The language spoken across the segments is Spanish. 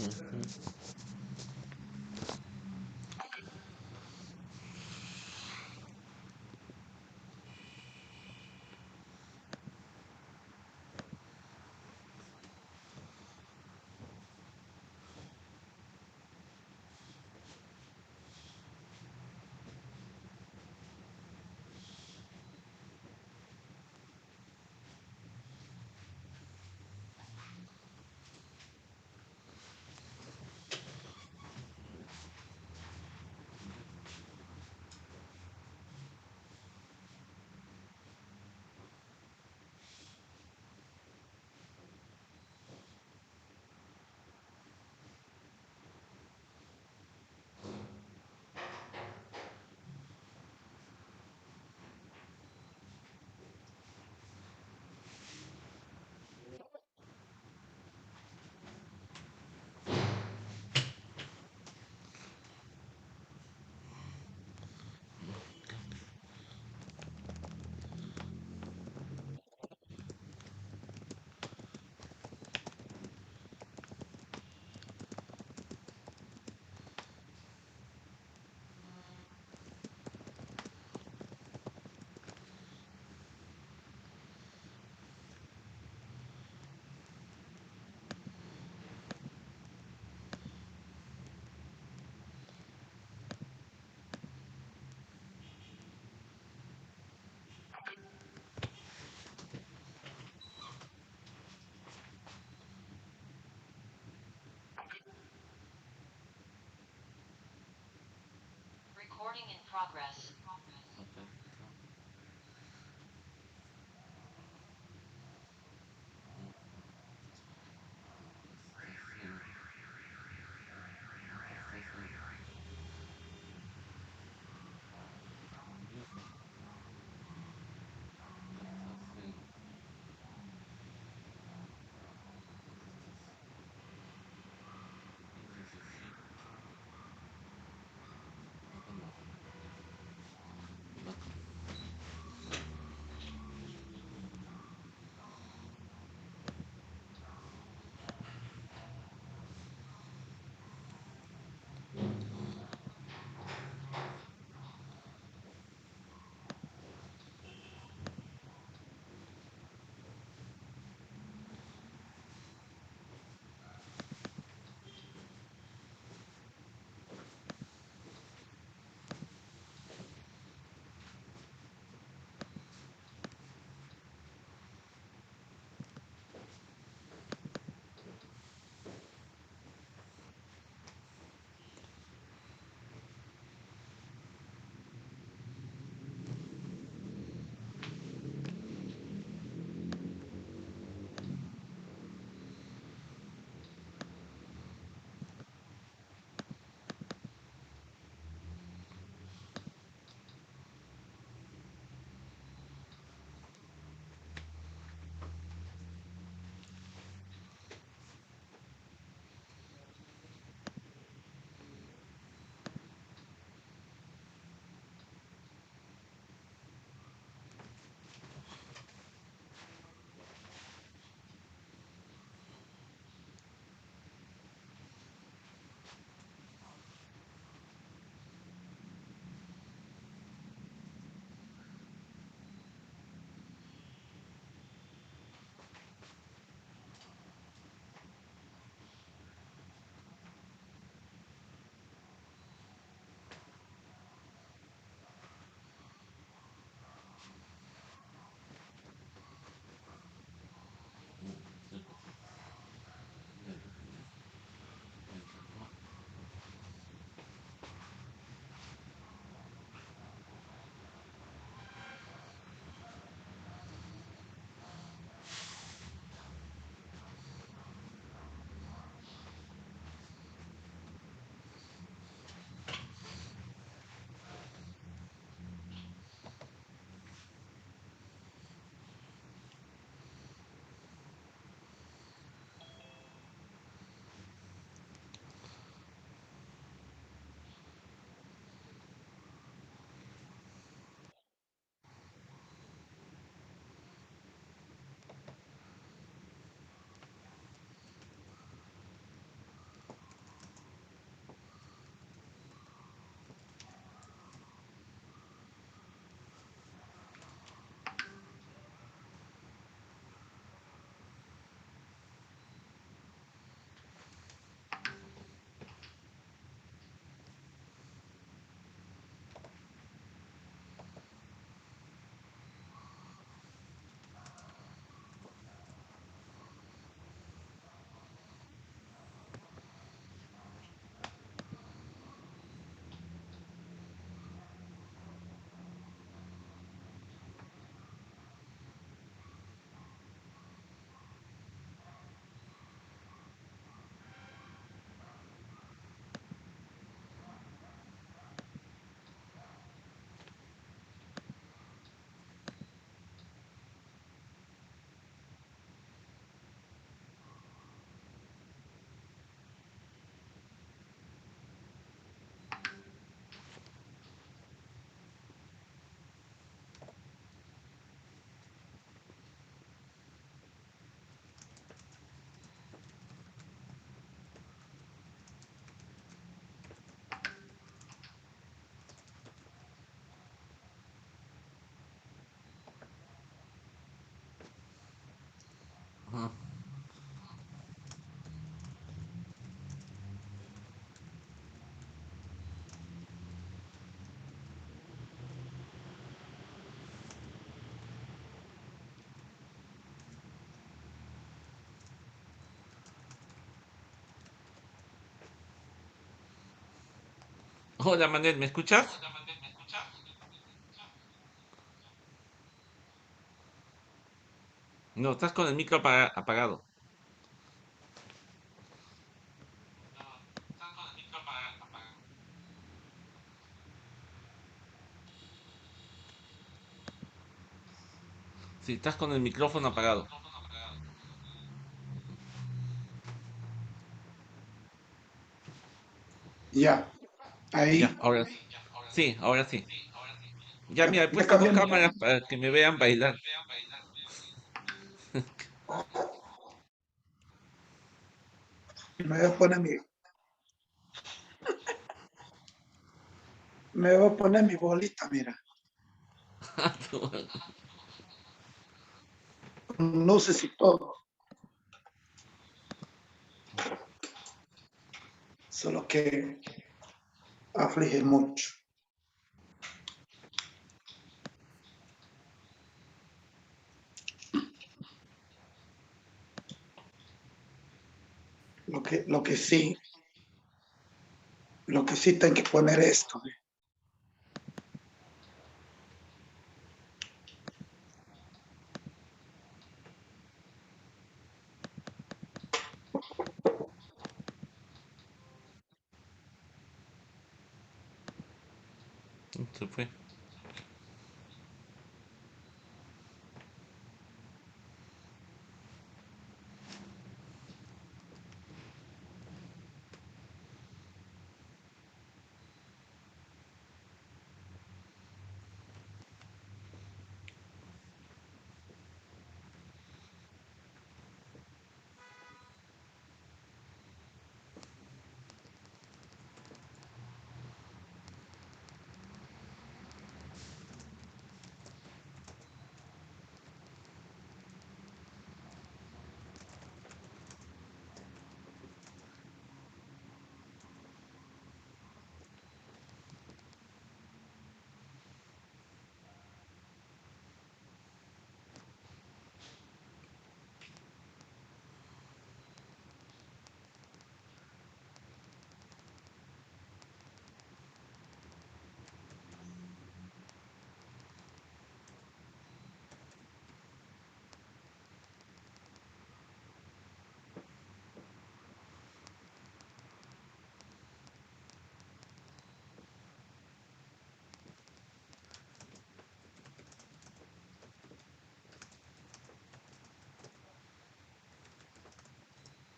Ujú. Recording in progress. Hola Manuel, ¿me escuchas? No, estás con el micro apagado. Sí, estás con el micrófono apagado. Ya, Ya, ahí ahora sí. Sí, ahora sí. Ya, mira, he ya puesto dos cambié mi. cámaras para que me vean bailar. Me voy a poner mi, me voy a poner mi bolita, mira, con luces y todo. Solo que aflige mucho. Lo que sí tengo que poner esto. Se fue.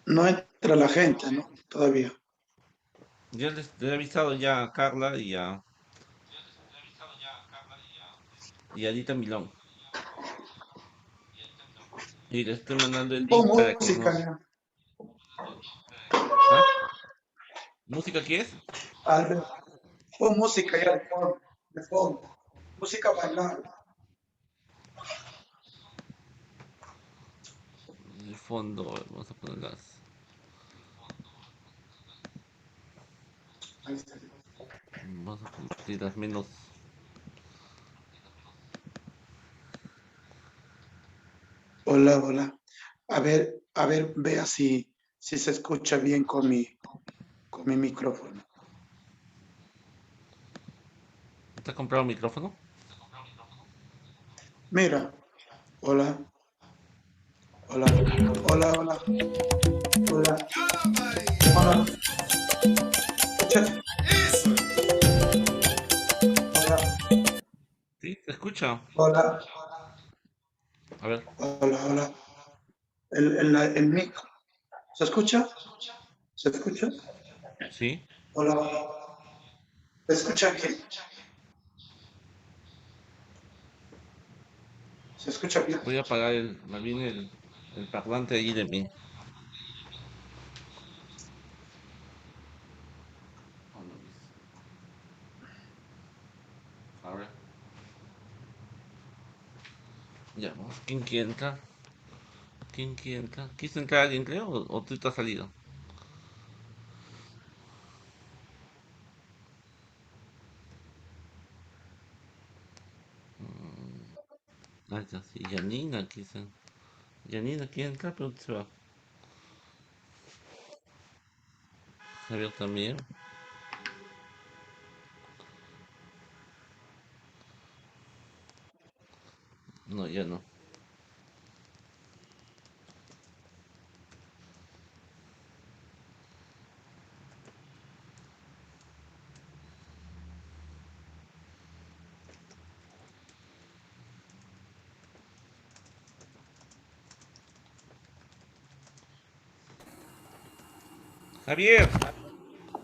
No entra la gente, ¿no? Todavía. Yo les he avisado ya a Carla y a Dita Milón. Y le estoy mandando el Pon link para que música, nos... ya. ¿Ah? ¿Música quieres? Albert, pon música ya de fondo. De fondo. Música bailable. El fondo, a ver, vamos a ponerlas. Ahí está. Vamos a poner las menos. Hola, hola. A ver, vea si se escucha bien con mi micrófono. ¿Te has comprado un micrófono? Mira, hola, hola, hola, hola, hola, hola. Escucha, hola, Sí, se escucha. hola, A ver, hola, hola. El mic, ¿se escucha? ¿Se escucha? sí. Hola, hola. ¿Se escucha bien? ¿Se escucha bien? Voy a apagar más bien el parlante ahí de mí. Oh, no, ahora. Ya, vamos. ¿Quién quiere entrar? ¿Quién quiere entrar? ¿Quiso entrar alguien, creo? ¿O tú te has salido? Ah, ya, sí. Yanina quiso. Yanina quiere entrar, pero se va. Javier también. yo no. Javier,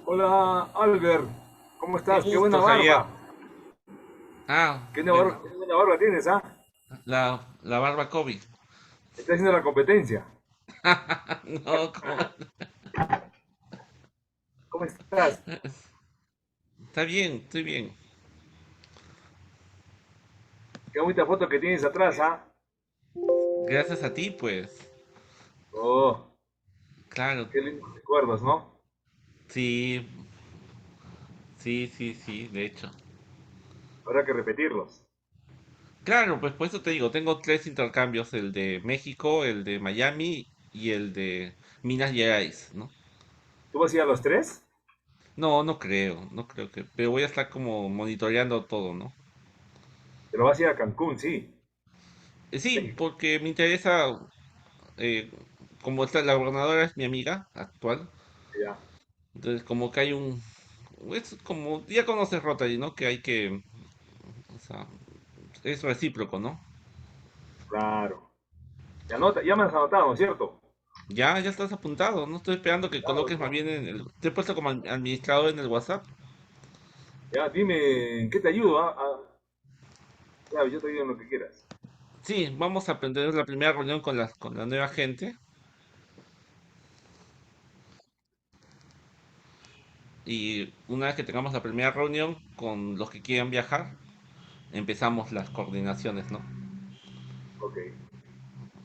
Hola, Albert. ¿Cómo qué estás? Qué buena gusto, Javier. barba. Ah, Qué buena barba tienes, ¿ah? la barba COVID. Estás haciendo la competencia. No, ¿cómo? ¿Cómo estás? Está bien, estoy bien. Qué bonita foto que tienes atrás, ¿ah? Gracias a ti, pues. Oh, Claro, qué lindos recuerdos, ¿no? sí, sí, de hecho. Habrá que repetirlos. Claro, pues por eso te digo, tengo tres intercambios, el de México, el de Miami y el de Minas Gerais, ¿no? ¿Tú vas a ir a los tres? No, no creo que, pero voy a estar como monitoreando todo, ¿no? Pero vas a ir a Cancún, sí. Sí, México. porque me interesa, eh, como la gobernadora es mi amiga actual, Ya, entonces como que hay es como, ya conoces Rotary, ¿no? Que hay que, o sea, es recíproco, ¿no? claro. Ya me has anotado, ¿no es cierto? Ya estás apuntado, no estoy esperando que Claro, coloques más claro. bien te he puesto como administrador en el WhatsApp. Ya, dime, ¿en qué te ayudo? Ya, yo te ayudo en lo que quieras. Sí, vamos a aprender la primera reunión con la nueva gente y una vez que tengamos la primera reunión con los que quieran viajar, empezamos las coordinaciones, ¿no? Ok,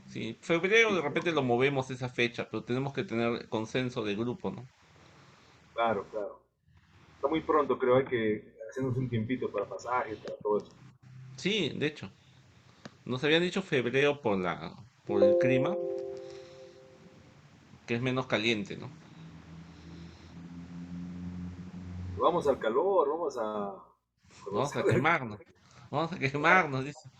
Sí, febrero de listo. repente lo movemos esa fecha, pero tenemos que tener consenso de grupo, ¿no? Claro, claro. Está muy pronto, creo, hay que hacernos un tiempito para pasajes, para todo eso. Sí, de hecho, nos habían dicho febrero por el clima, que es menos caliente, ¿no? Vamos al calor, vamos a Vamos a conocer. quemarnos, vamos a Claro. quemarnos, dice.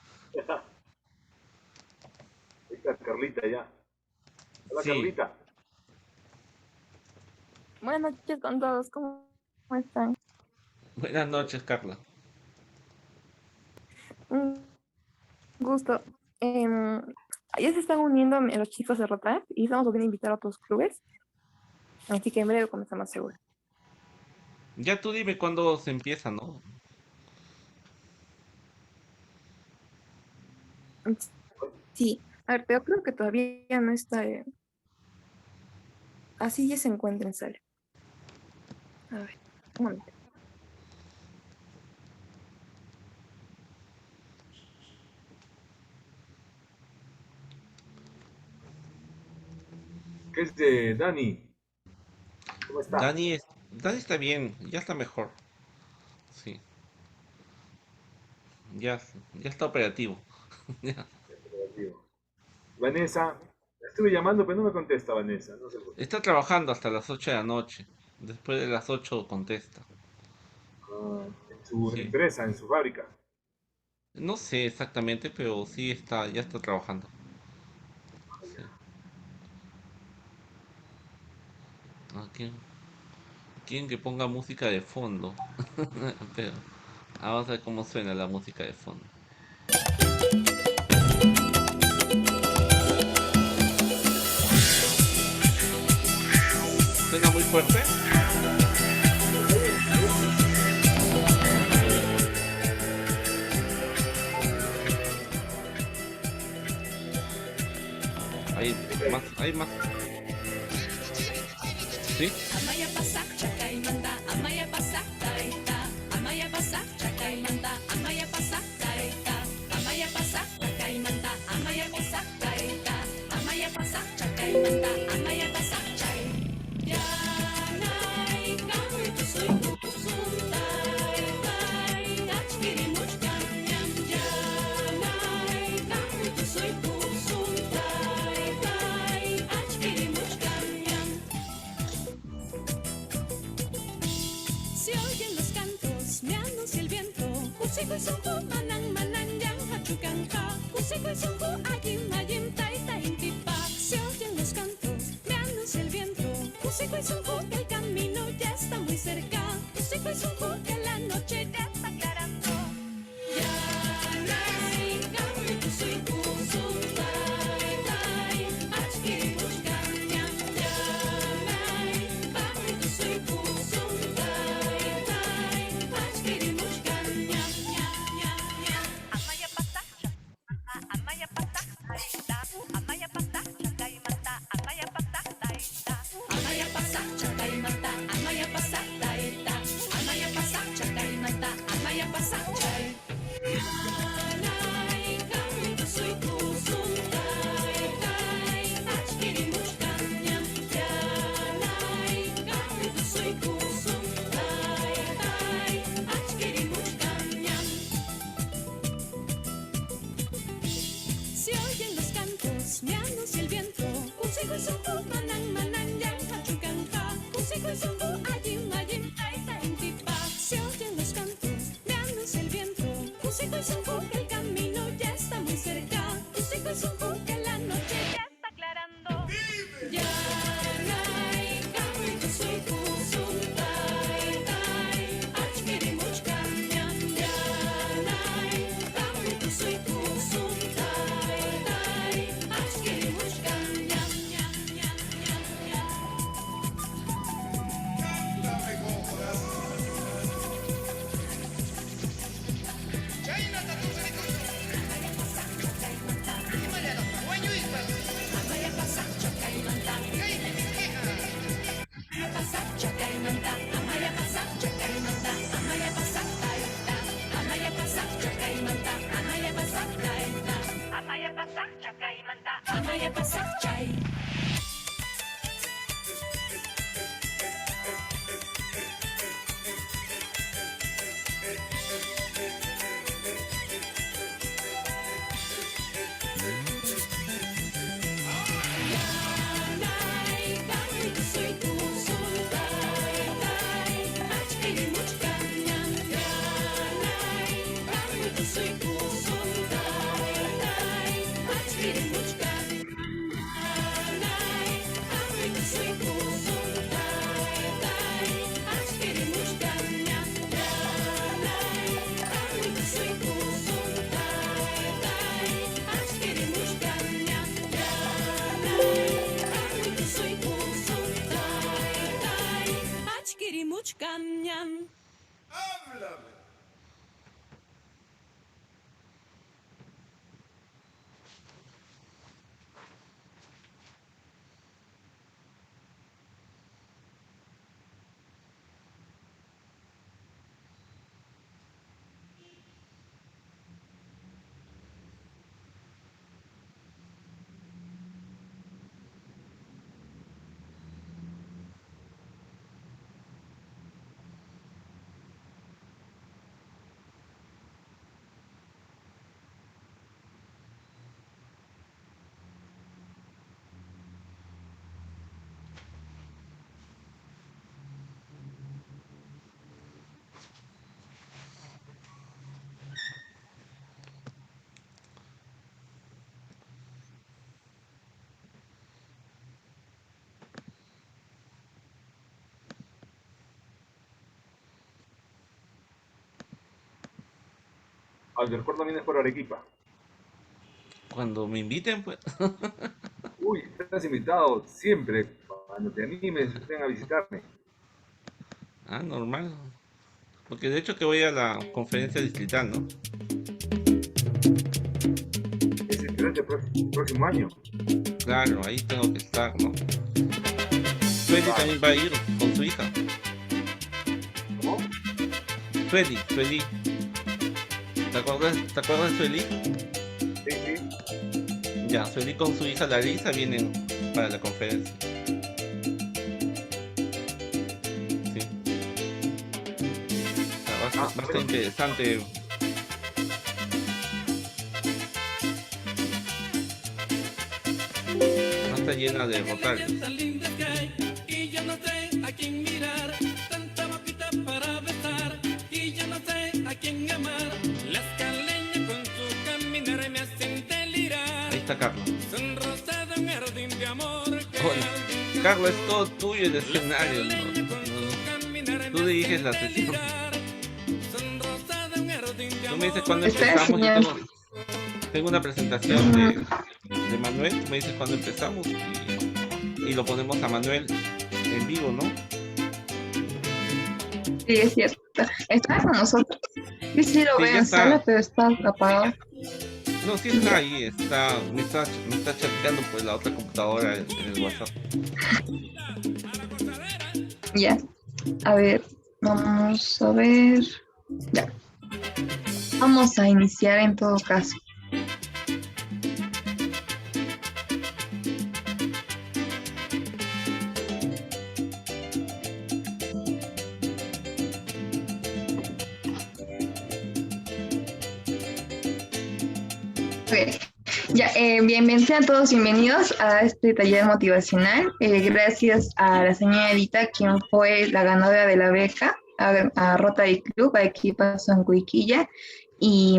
Ahí está Carlita ya. Hola Sí, Carlita. Buenas noches con todos, ¿cómo están? buenas noches, Carla. Un gusto. Ya se están uniendo los chicos de Rotary y estamos volviendo a invitar a otros clubes, así que en breve comenzamos seguro. Ya tú dime cuándo se empieza, ¿no? Sí, a ver, pero creo que todavía no está, así ya se encuentra en sala. A ver, un momento. ¿Qué es de Dani? ¿Cómo está? Dani está bien, ya está mejor. Sí, ya, ya está operativo. Ya. Vanessa. La estuve llamando, pero no me contesta Vanessa. No sé por qué. Está trabajando hasta las 8 de la noche. Después de las 8 contesta. En su Sí. empresa, en su fábrica. No sé exactamente, pero sí está, ya está trabajando. Sí. Ah, quieren que ponga música de fondo. Pero vamos a ver cómo suena la música de fondo. ¿Suena muy fuerte? Hay más. ¿Sí? Amaya pasak chakaimanta, amaya pasak taita, amaya pasak chakaimanta, amaya pasak taita, amaya pasak chakaimanta, amaya pasak taita, amaya pasak chakaimanta, amaya pasak chay. Yanay kami tusoy kukusuntai, tay, achkiri muchkanyam. Yanay kami tusoy kukusuntai, tay, achkiri muchkanyam. Se oyen los cantos, me anuncia el viento. Manang manang yang chucanca, cusico y zumbu, ayim, ayim, taita, intipa. Se oyen los cantos, me anuncia el viento. Cusico y zumbu, que el camino ya está muy cerca. Cusico y zumbu, que la noche ya está aclarando. Yanay, kami, kusiku, zumbai, tai, achkiri, mushkanya. Yanay, kami, kusiku, zumbai, tai, achkiri, mushkanya. Amaya pasacha, amaya pasacha, amaya pasacha, kaimata, amaya pasacha, amaya pasacha, kaimata, amaya pasacha, amaya pasacha, kaimata, amaya pasacha. Yanay, kami, kusiku, zumbai, tai, achkiri, mushkanya. Yanay, kami, kusiku, zumbai, tai, achkiri, mushkanya. Se oyen los cantos, me anuncia el viento. Cusico y zumbu, manang, manang, yang, cachucanca. Cusico y zumbu, ayim, ayim, taita, intipa. Se oyen los cantos, me anuncia el viento. Cusico y zumbu, que el camino ya está muy cerca. Cusico y zumbu, que la noche ya está aclarando. Yanay, kami, kusiku, zumbai, tai, achkiri, mushkanya. Yanay, kami, kusiku, zumbai, tai, achkiri, mushkanya. Amaya pasacha, kaimanta. Amaya pasacha, kaimanta. Amaya pasacha, kaimanta. Amaya pasacha, amaya pasacha, kaimanta. Amaya pasacha, amaya pasacha, kaimanta. Amaya pasacha. Yanay, kami, kusiku, zumbai, tai, achkiri, mushkanya. Yanay, kami, kusiku, zumbai, tai, achkiri, mushkanya. Yanay, kami, kusiku, zumbai, tai, achkiri, mushkanya. Yanay, kami, kusiku, zumbai, tai, achkiri, mushkanya. Achkiri, muchkanyan. Albert, ¿cuándo vienes por Arequipa? Cuando me inviten, pues. Uy, estás invitado siempre. Cuando te animes, ven a visitarme. Ah, normal. Porque de hecho que voy a la conferencia distrital, ¿no? Es el próximo año. Claro, ahí tengo que estar, ¿no? Freddy también va a ir con su hija. ¿Cómo? Freddy. ¿Te acuerdas de Freddy? Sí, sí. Ya, Freddy con su hija Larisa vienen para la conferencia. Sí. O sea, va a ser interesante. Va a estar llena de rotarios. Tan linda que hay, y yo no sé a quién mirar, tanta boquita para besar, y yo no sé a quién amar. Las caleñas con su caminar. está Carlos? Sonrosada un jardín de amor que Hola. Carlos, es todo tuyo el escenario, ¿no? Tú diriges la sesión. Tú me dices cuándo Espera, empezamos. Yo señor. tengo una presentación de Manuel. Tú me dices cuándo empezamos y lo ponemos a Manuel en vivo, ¿no? Sí, es cierto. Está con nosotros. Yo sí lo Sí, veo ya en está. sala, pero está apagado. No, sí está ahí. Me está chateando pues la otra computadora en el WhatsApp. Ya. A ver, vamos a ver. Ya. Vamos a iniciar en todo caso. Ok. Ya, bienvenidos a todos, bienvenidos a este taller motivacional. Gracias a la señora Edita, quien fue la ganadora de la beca a Rotary Club, a Equipa Sancuiquilla. Y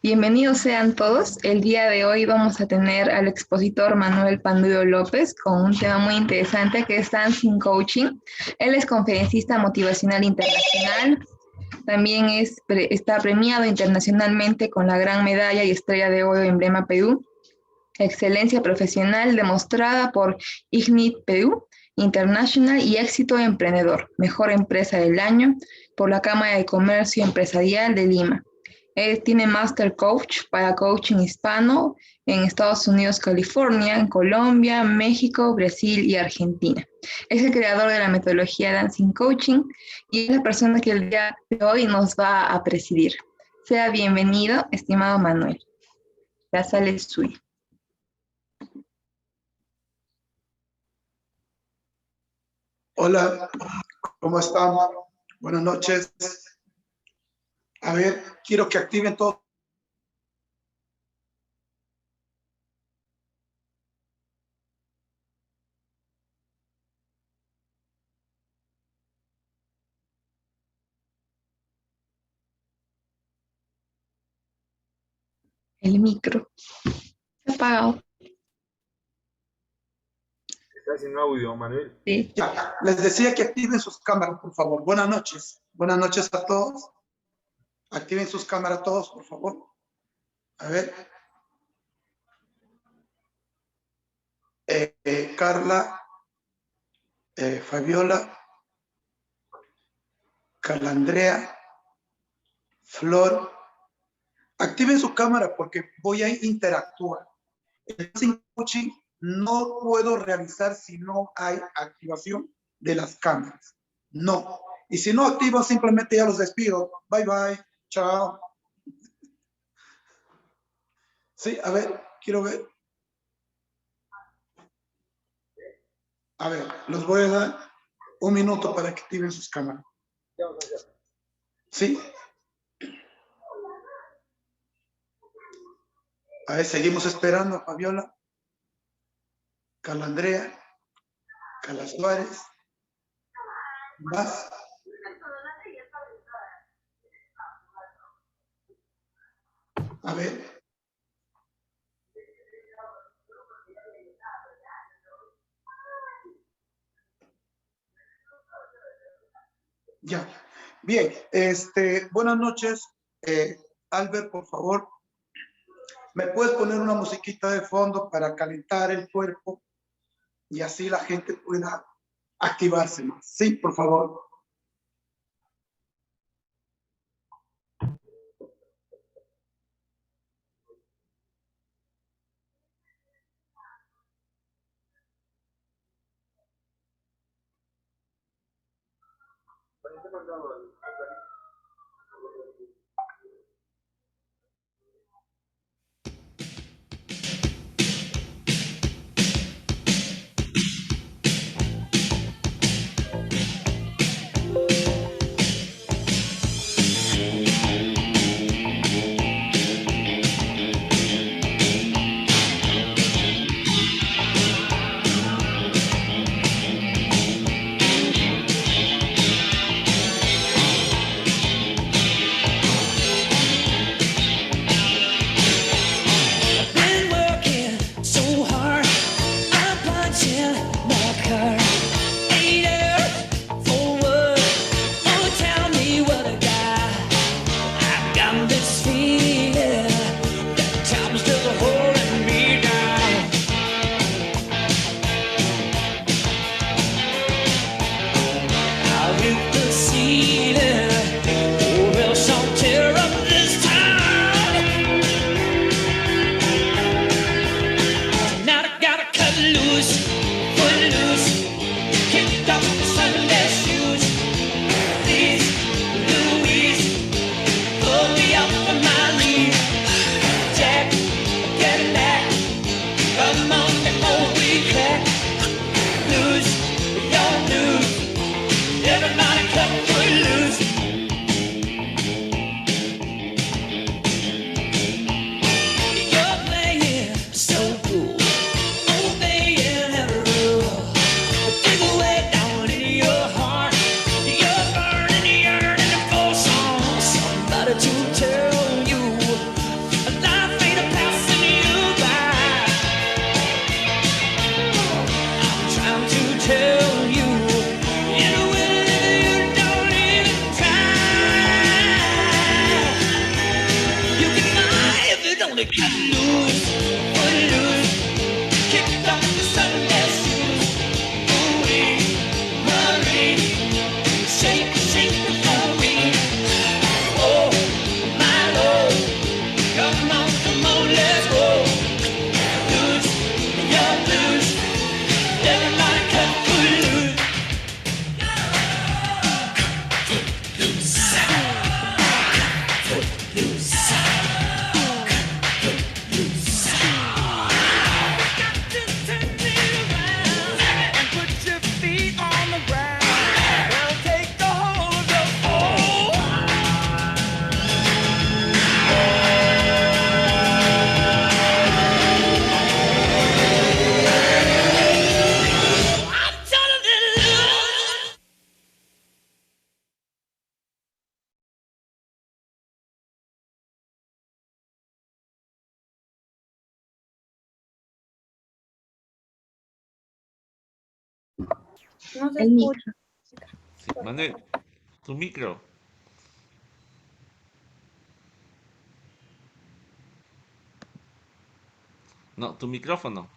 bienvenidos sean todos. El día de hoy vamos a tener al expositor Manuel Panduyo López con un tema muy interesante que es Dancing Coaching. Él es conferencista motivacional internacional. También está premiado internacionalmente con la Gran Medalla y Estrella de Oro Emblema Perú. Excelencia profesional demostrada por Ignite Perú International y éxito emprendedor. Mejor empresa del año por la Cámara de Comercio Empresarial de Lima. Él tiene Master Coach para Coaching Hispano en Estados Unidos, California, en Colombia, México, Brasil y Argentina. Es el creador de la metodología Dancing Coaching y es la persona que el día de hoy nos va a presidir. Sea bienvenido, estimado Manuel. La sala es suya. Hola, ¿cómo están? Buenas noches. A ver, quiero que activen todo. El micro. Está apagado. Está sin audio, Manuel. Sí. Ya, les decía que activen sus cámaras, por favor. Buenas noches. Buenas noches a todos. Activen sus cámaras todos, por favor. A ver. Carla, Fabiola, Carla Andrea, Flor. Activen su cámara porque voy a interactuar. El Dancing Coaching no puedo realizar si no hay activación de las cámaras. No. Y si no activo, simplemente ya los despido. Bye, bye. Chao. Sí, a ver, quiero ver. A ver, los voy a dar un minuto para que activen sus cámaras. Sí. A ver, seguimos esperando, Fabiola, Carla Andrea, Carla Suárez. Más. A ver. Ya. Bien, buenas noches. Albert, por favor, ¿me puedes poner una musiquita de fondo para calentar el cuerpo y así la gente pueda activarse más? Sí, por favor. No se El micro. escucha. Sí, Manuel, tu micro. No, tu micrófono.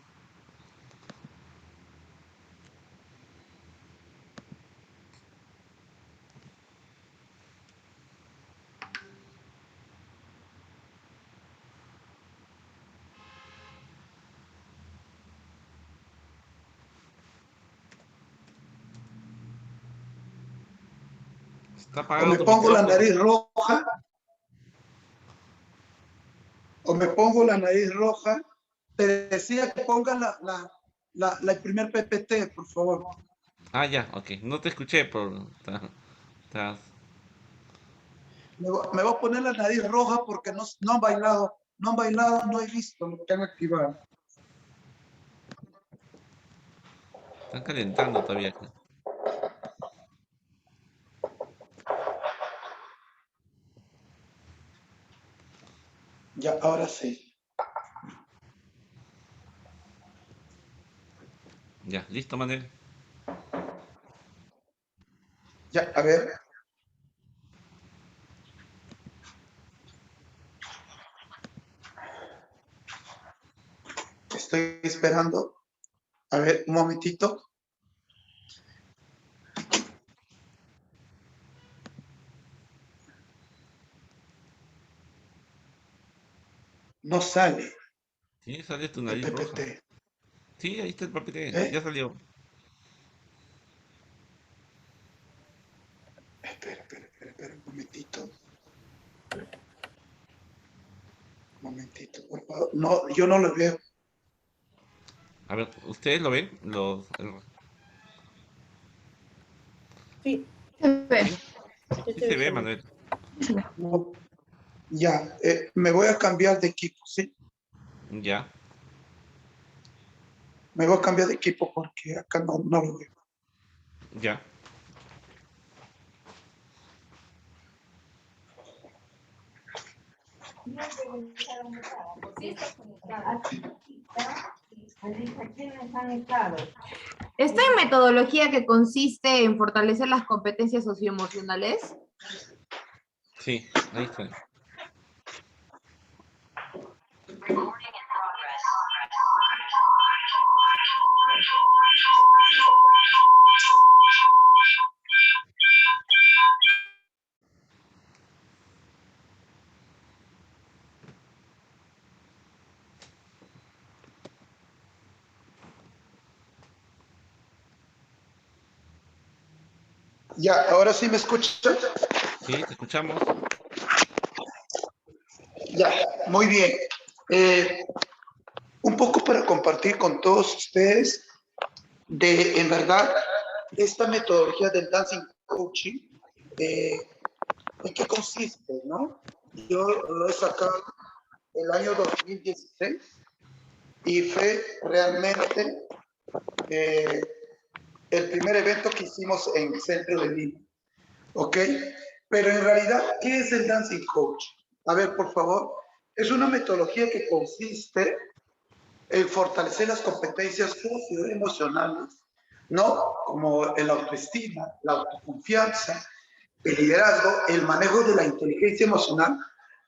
Está O apagado me tu pongo la micrófono. nariz roja, o me pongo la nariz roja. Te decía que ponga el primer PPT, por favor. Ah, ya, ok. No te escuché por... estás- Me voy a poner la nariz roja porque no han bailado, no he visto lo que han activado. Están calentando todavía. Ya, ahora sí. Ya, listo, Manuel. Ya, a ver. Estoy esperando. A ver, un momentito. No sale Sí, sale tu el nariz roja. PPT. Sí, ahí está el PPT. ¿Eh? Ya salió. Espera, un momentito. Un momentito, por favor. No, yo no lo veo. A ver, ¿ustedes lo ven? Sí, Se ve. Sí, yo sí te se ve, visualizo. Manuel. Se ve. No. Ya, me voy a cambiar de equipo, ¿sí? Ya. Me voy a cambiar de equipo porque acá no lo veo. Ya. ¿Está en metodología que consiste en fortalecer las competencias socioemocionales? Sí, ahí está. Recording in progress. Ya, ahora sí me escuchan. Sí, te escuchamos. Ya, muy bien. Un poco para compartir con todos ustedes en verdad, esta metodología del dancing coaching, ¿en qué consiste, no? Yo lo he sacado el año 2016 y fue realmente el primer evento que hicimos en el centro de Lima, ¿ok? Pero en realidad, ¿qué es el dancing coach? A ver, por favor, es una metodología que consiste en fortalecer las competencias socioemocionales, ¿no? Como el autoestima, la autoconfianza, el liderazgo, el manejo de la inteligencia emocional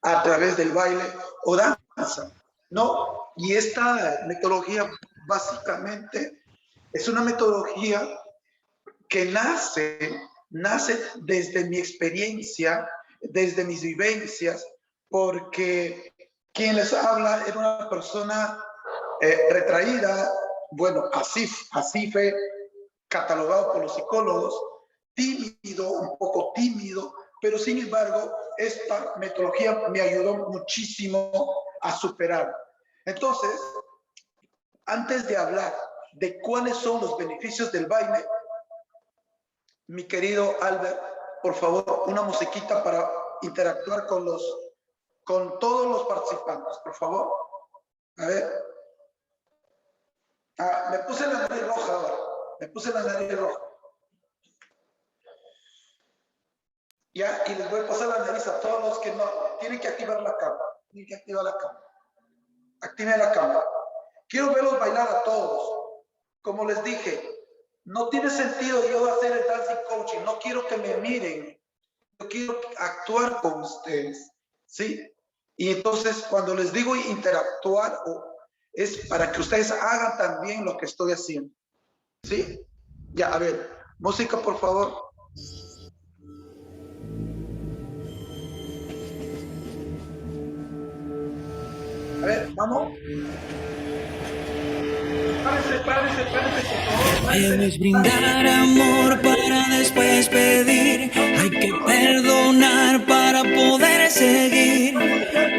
a través del baile o danza, ¿no? Y esta metodología básicamente es una metodología que nace desde mi experiencia, desde mis vivencias, porque quien les habla era una persona retraída, bueno, así fue catalogado por los psicólogos, tímido, un poco tímido, pero sin embargo, esta metodología me ayudó muchísimo a superar. Entonces, antes de hablar de cuáles son los beneficios del baile, mi querido Albert, por favor, una musiquita para interactuar con todos los participantes, por favor. A ver. Me puse la nariz roja ahora. Me puse la nariz roja. Ya, y les voy a pasar la nariz a todos los que no. Tienen que activar la cámara. Tienen que activar la cámara. Activen la cámara. Quiero verlos bailar a todos. Como les dije, No tiene sentido yo hacer el dancing coaching. No quiero que me miren. Yo quiero actuar con ustedes, ¿sí? Y entonces cuando les digo interactuar, es para que ustedes hagan también lo que estoy haciendo, ¿sí? Ya, a ver, música por favor. A ver, vamos. Párense, por favor. Debes brindar amor para después pedir. Hay que perdonar para poder seguir.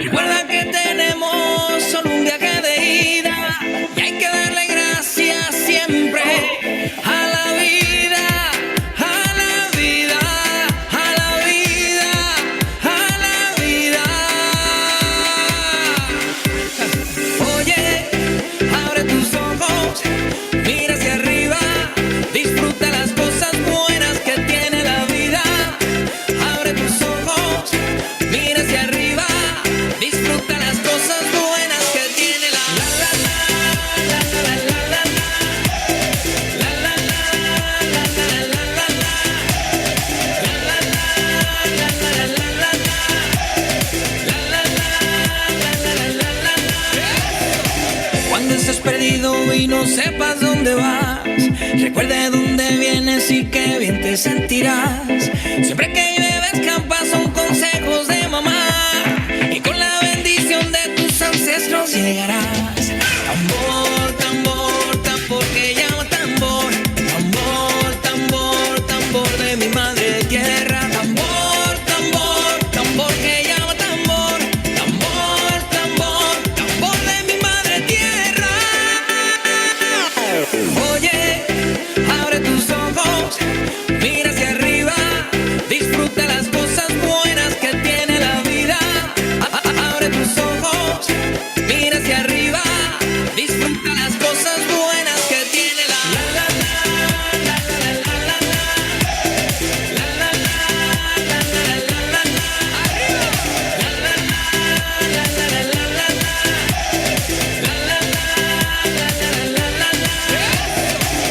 Recuerda que tenemos solo un viaje de ida y hay que darle gracias siempre a la vida, a la vida, a la vida, a la vida. Oye, abre tus ojos, mira hacia arriba, disfruta las cosas buenas que tiene la vida. Abre tus ojos, mira hacia arriba, disfruta las cosas buenas que tiene la Cuando estés perdido y no sepas dónde vas, recuerda de dónde vienes y qué bien te sentirás. Siempre que llueve escampa son consejos de mamá y con la bendición de tus ancestros llegarás. Tambor, tambor, tambor que llama tambor. Tambor, tambor, tambor de mi madre tierra. Tambor, tambor, tambor que llama tambor. Tambor, tambor, tambor de mi madre tierra. Oye, abre tus ojos, mira hacia arriba, disfruta las cosas buenas que tiene la vida. Abre tus ojos, mira hacia arriba, disfruta las cosas buenas que tiene la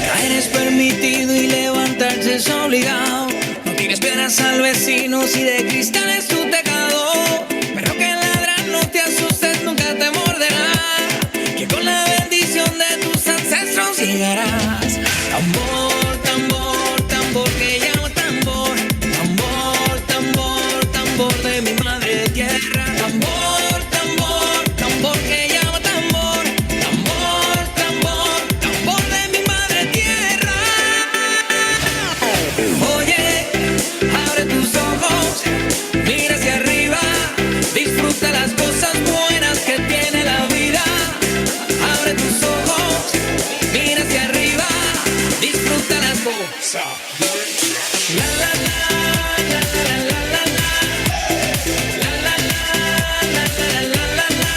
Caer es permitido y levantarse es obligado. No tires piedras al vecino si de cristal es tu tejado. Pero que ladra, no te asustes, nunca te morderá. Que con la bendición de tus ancestros llegarás. Tambor, tambor, tambor que llama tambor. Tambor, tambor, tambor de mi madre tierra. Tambor, tambor, tambor que llama tambor. Tambor, tambor, tambor de mi madre tierra. Oye, abre tus ojos, mira hacia arriba, disfruta las cosas buenas que tiene la vida. Abre tus ojos, mira hacia arriba, disfruta las cosas. La la la, la la la la la. La la la, la la la la la.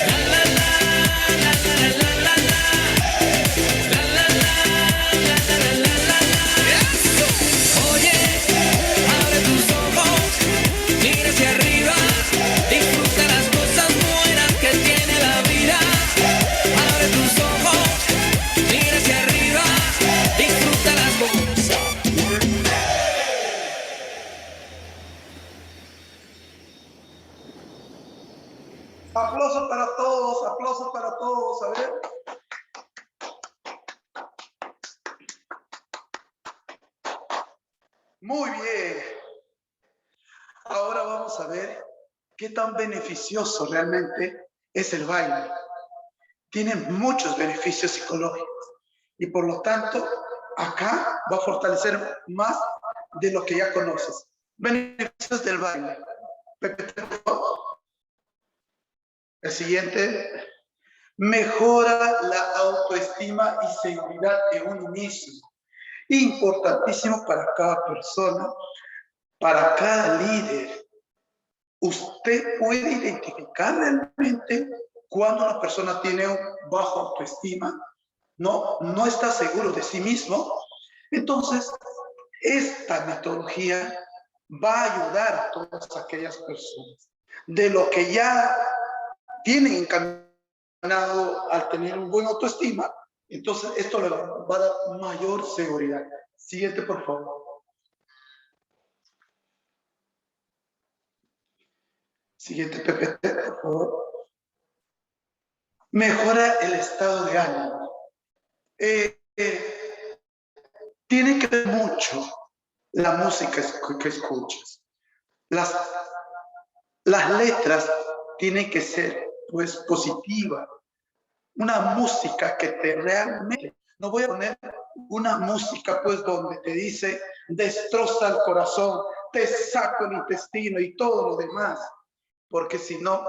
La la la, la la la la la. La la la, la la la la la. Oye, abre tus ojos, mira hacia arriba, disfruta las cosas buenas que tiene la vida. Abre tus ojos, mira hacia arriba, disfruta las cosas. Aplauso para todos, aplauso para todos. A ver. Muy bien. Ahora vamos a ver qué tan beneficioso realmente es el baile. Tiene muchos beneficios psicológicos y por lo tanto acá va a fortalecer más de lo que ya conoces. Beneficios del baile. Pepe, por favor. El siguiente. Mejora la autoestima y seguridad de uno mismo. Importantísimo para cada persona, para cada líder. Usted puede identificar realmente cuando una persona tiene un bajo autoestima, no está seguro de sí mismo. Entonces, esta metodología va a ayudar a todas aquellas personas de lo que ya tienen encaminado al tener un buen autoestima. Entonces, esto le va a dar mayor seguridad. Siguiente, por favor. Siguiente PPT, por favor. Mejora el estado de ánimo. Tiene que ver mucho la música que escuchas. Las letras tienen que ser, pues, positivas. Una música que te realmente... No voy a poner una música, pues, donde te dice, destroza el corazón, te saco el intestino y todo lo demás. Porque si no,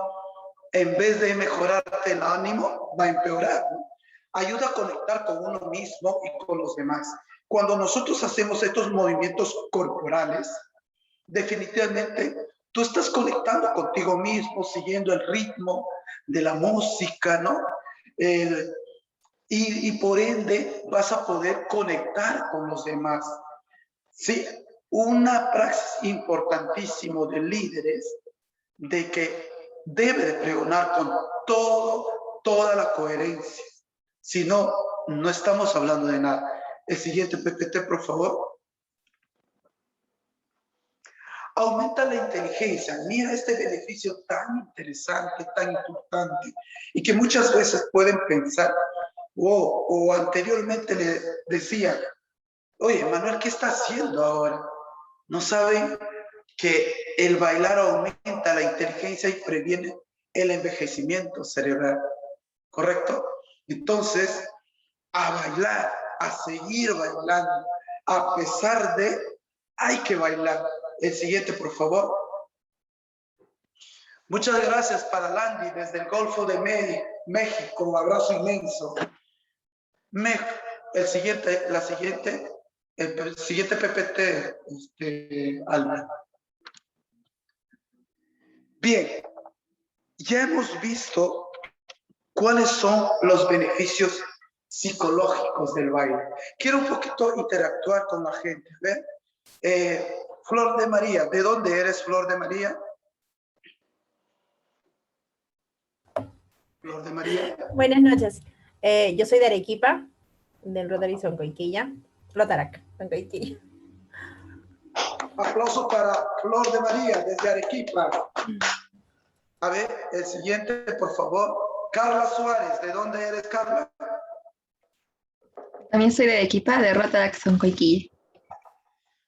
en vez de mejorarte el ánimo, va a empeorar, ¿no? Ayuda a conectar con uno mismo y con los demás. Cuando nosotros hacemos estos movimientos corporales, definitivamente tú estás conectando contigo mismo, siguiendo el ritmo de la música, ¿no? Y por ende vas a poder conectar con los demás. Sí, una praxis importantísimo de líderes de que debe de pregonar con toda la coherencia. Si no, no estamos hablando de nada. El siguiente PPT, por favor. Aumenta la inteligencia. Mira este beneficio tan interesante, tan importante, y que muchas veces pueden pensar, o anteriormente le decían, oye, Manuel, ¿qué está haciendo ahora? No saben que el bailar aumenta la inteligencia y previene el envejecimiento cerebral, ¿correcto? Entonces, a bailar, a seguir bailando, a pesar de, hay que bailar. El siguiente, por favor. Muchas gracias para Landy desde el Golfo de México, un abrazo inmenso. El siguiente PPT, Alma. Bien, ya hemos visto cuáles son los beneficios psicológicos del baile. Quiero un poquito interactuar con la gente. ¿Ven? Flor de María, ¿de dónde eres, Flor de María? Flor de María. Buenas noches. Yo soy de Arequipa, del Rotary Soncoiquilla. Rotarac, Soncoiquilla. Aplauso para Flor de María, desde Arequipa. A ver, el siguiente, por favor. Carla Suárez, ¿de dónde eres, Carla? También soy de Arequipa, de Rotarac, Soncoiquilla.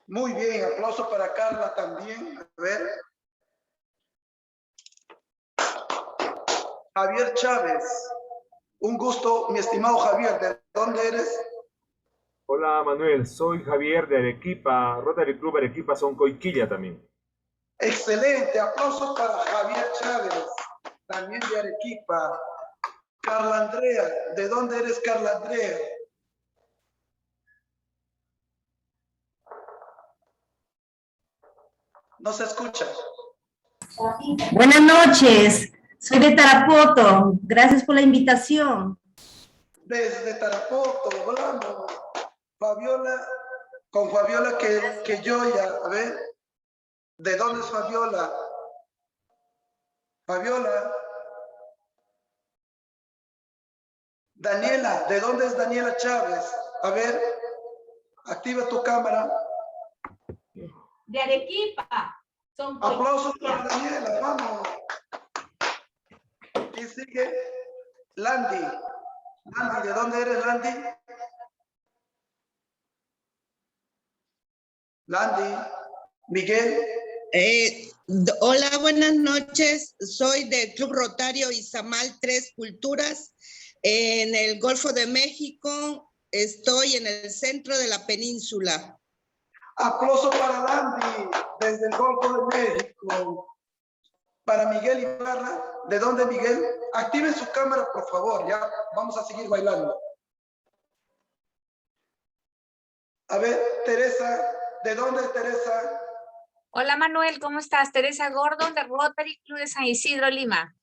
Muy bien, aplauso para Carla también. A ver. Javier Chávez. Un gusto, mi estimado Javier. ¿De dónde eres? Hola Manuel, soy Javier de Arequipa, Rotary Club Arequipa, Soncoiquilla también. Excelente, aplausos para Javier Chávez, también de Arequipa. Carla Andrea, ¿de dónde eres, Carla Andrea? No se escucha. Buenas noches, soy de Tarapoto, gracias por la invitación. Desde Tarapoto, hablamos. Fabiola, con Fabiola que yo ya, a ver, ¿de dónde es Fabiola? Fabiola. Daniela, ¿de dónde es Daniela Chávez? A ver, activa tu cámara. De Arequipa. Aplausos para Daniela, vamos. ¿Quién sigue? Landy. Landy, ¿de dónde eres, Landy? Landy. Miguel. Hola, buenas noches. Soy del Club Rotario Izamal Tres Culturas en el Golfo de México. Estoy en el centro de la península. Aplauso para Landy, desde el Golfo de México. Para Miguel Ibarra. ¿De dónde, Miguel? Activen su cámara, por favor. Ya vamos a seguir bailando. A ver, Teresa. ¿De dónde, Teresa? Hola Manuel, ¿cómo estás? Teresa Gordon de Rotary Club de San Isidro, Lima.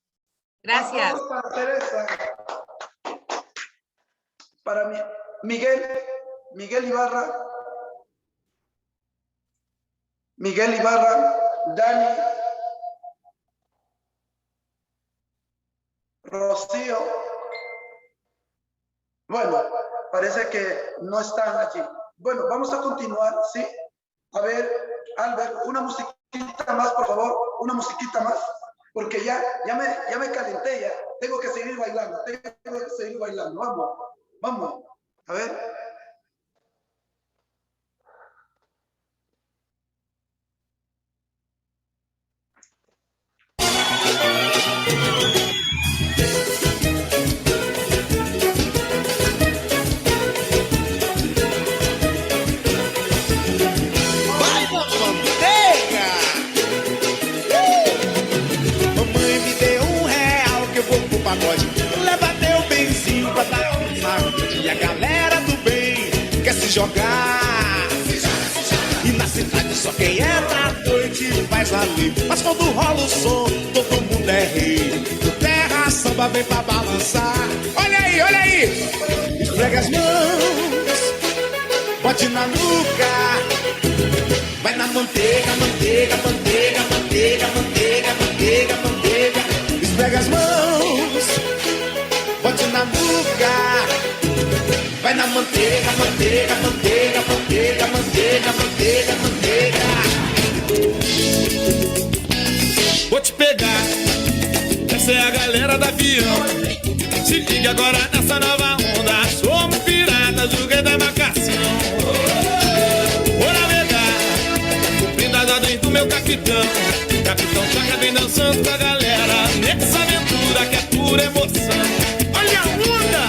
Gracias. Aplausos para Teresa. Para Miguel Ibarra. Miguel Ibarra. Dani. Rocío. Bueno, parece que no están allí. Bueno, vamos a continuar, ¿sí? A ver, Albert, una musiquita más, por favor, una musiquita más, porque ya me calenté, ya. Tengo que seguir bailando, vamos, a ver. Vai, manteiga! Mamãe me deu R$1 que eu vou pro pagode. Leva teu benzinho pra dar um saco. E a galera do bem quer se jogar. E na cidade só quem entra à noite faz ali. Mas quando rola o som, todo mundo é rei. O terra samba vem pra balançar. Olha aí, olha aí! Esfrega as mãos, bote na nuca. Vai na manteiga, manteiga, manteiga, manteiga, manteiga, manteiga, manteiga. Esfrega as mãos, bote na nuca. Vai na manteiga, manteiga, manteiga, manteiga, manteiga, manteiga, manteiga. Vou te pegar, essa é a galera da avião. Se liga agora nessa nova onda. Somos piratas, joguei da marcação. Vou navegar, cumprindo as ordens do meu capitão. Capitão Chaca vem dançando com a galera nessa aventura que é pura emoção. Olha a onda,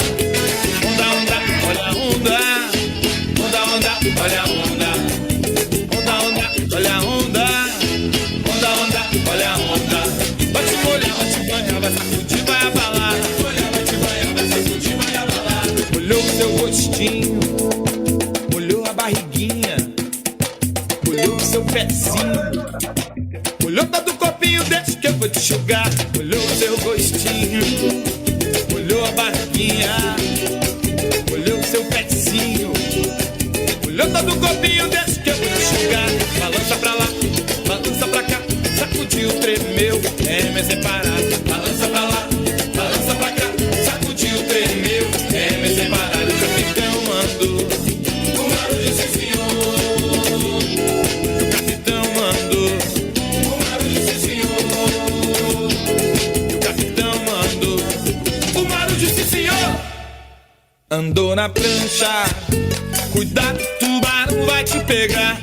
onda, onda, olha a onda, onda, onda, olha a onda, onda, onda, olha a onda, onda, onda, olha a onda. Vai te molhar, vai te banhar, vai sacudir, vai abalar. Vai te banhar, vai sacudir, vai abalar. Olhou o seu rostinho, olhou a barriguinha, olhou o seu pezinho, olhou todo o corpinho desse que eu vou te enxugar. Olhou o seu rostinho, olhou a barriguinha, olhou o seu pezinho, olhou todo o corpinho desse que eu vou te enxugar. Balança pra lá, balança pra cá, sacudiu, tremeu, é separado. Balança pra lá, balança pra cá, sacudiu, tremeu, é separado. O capitão mandou, o barulho se enfiou. O capitão mandou, o barulho se enfiou. O capitão mandou, o barulho se enfiou. Andou na prancha, cuidado, tubarão vai te pegar.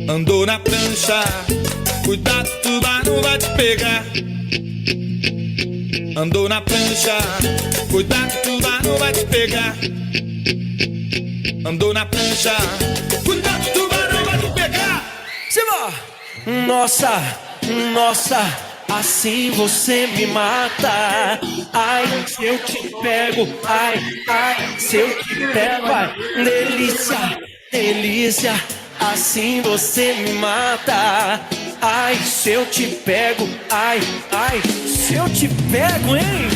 Andou na prancha, cuidado, tubarão vai te pegar. Andou na prancha, cuidado, tubarão vai te pegar. Andou na prancha, cuidado, tubarão vai te pegar. Simba! Nossa, nossa, assim você me mata. Ai, se eu te pego, ai, ai, se eu te pego, ai, delícia, delícia, assim você me mata. Ai, se eu te pego, ai, ai, se eu te pego, hein?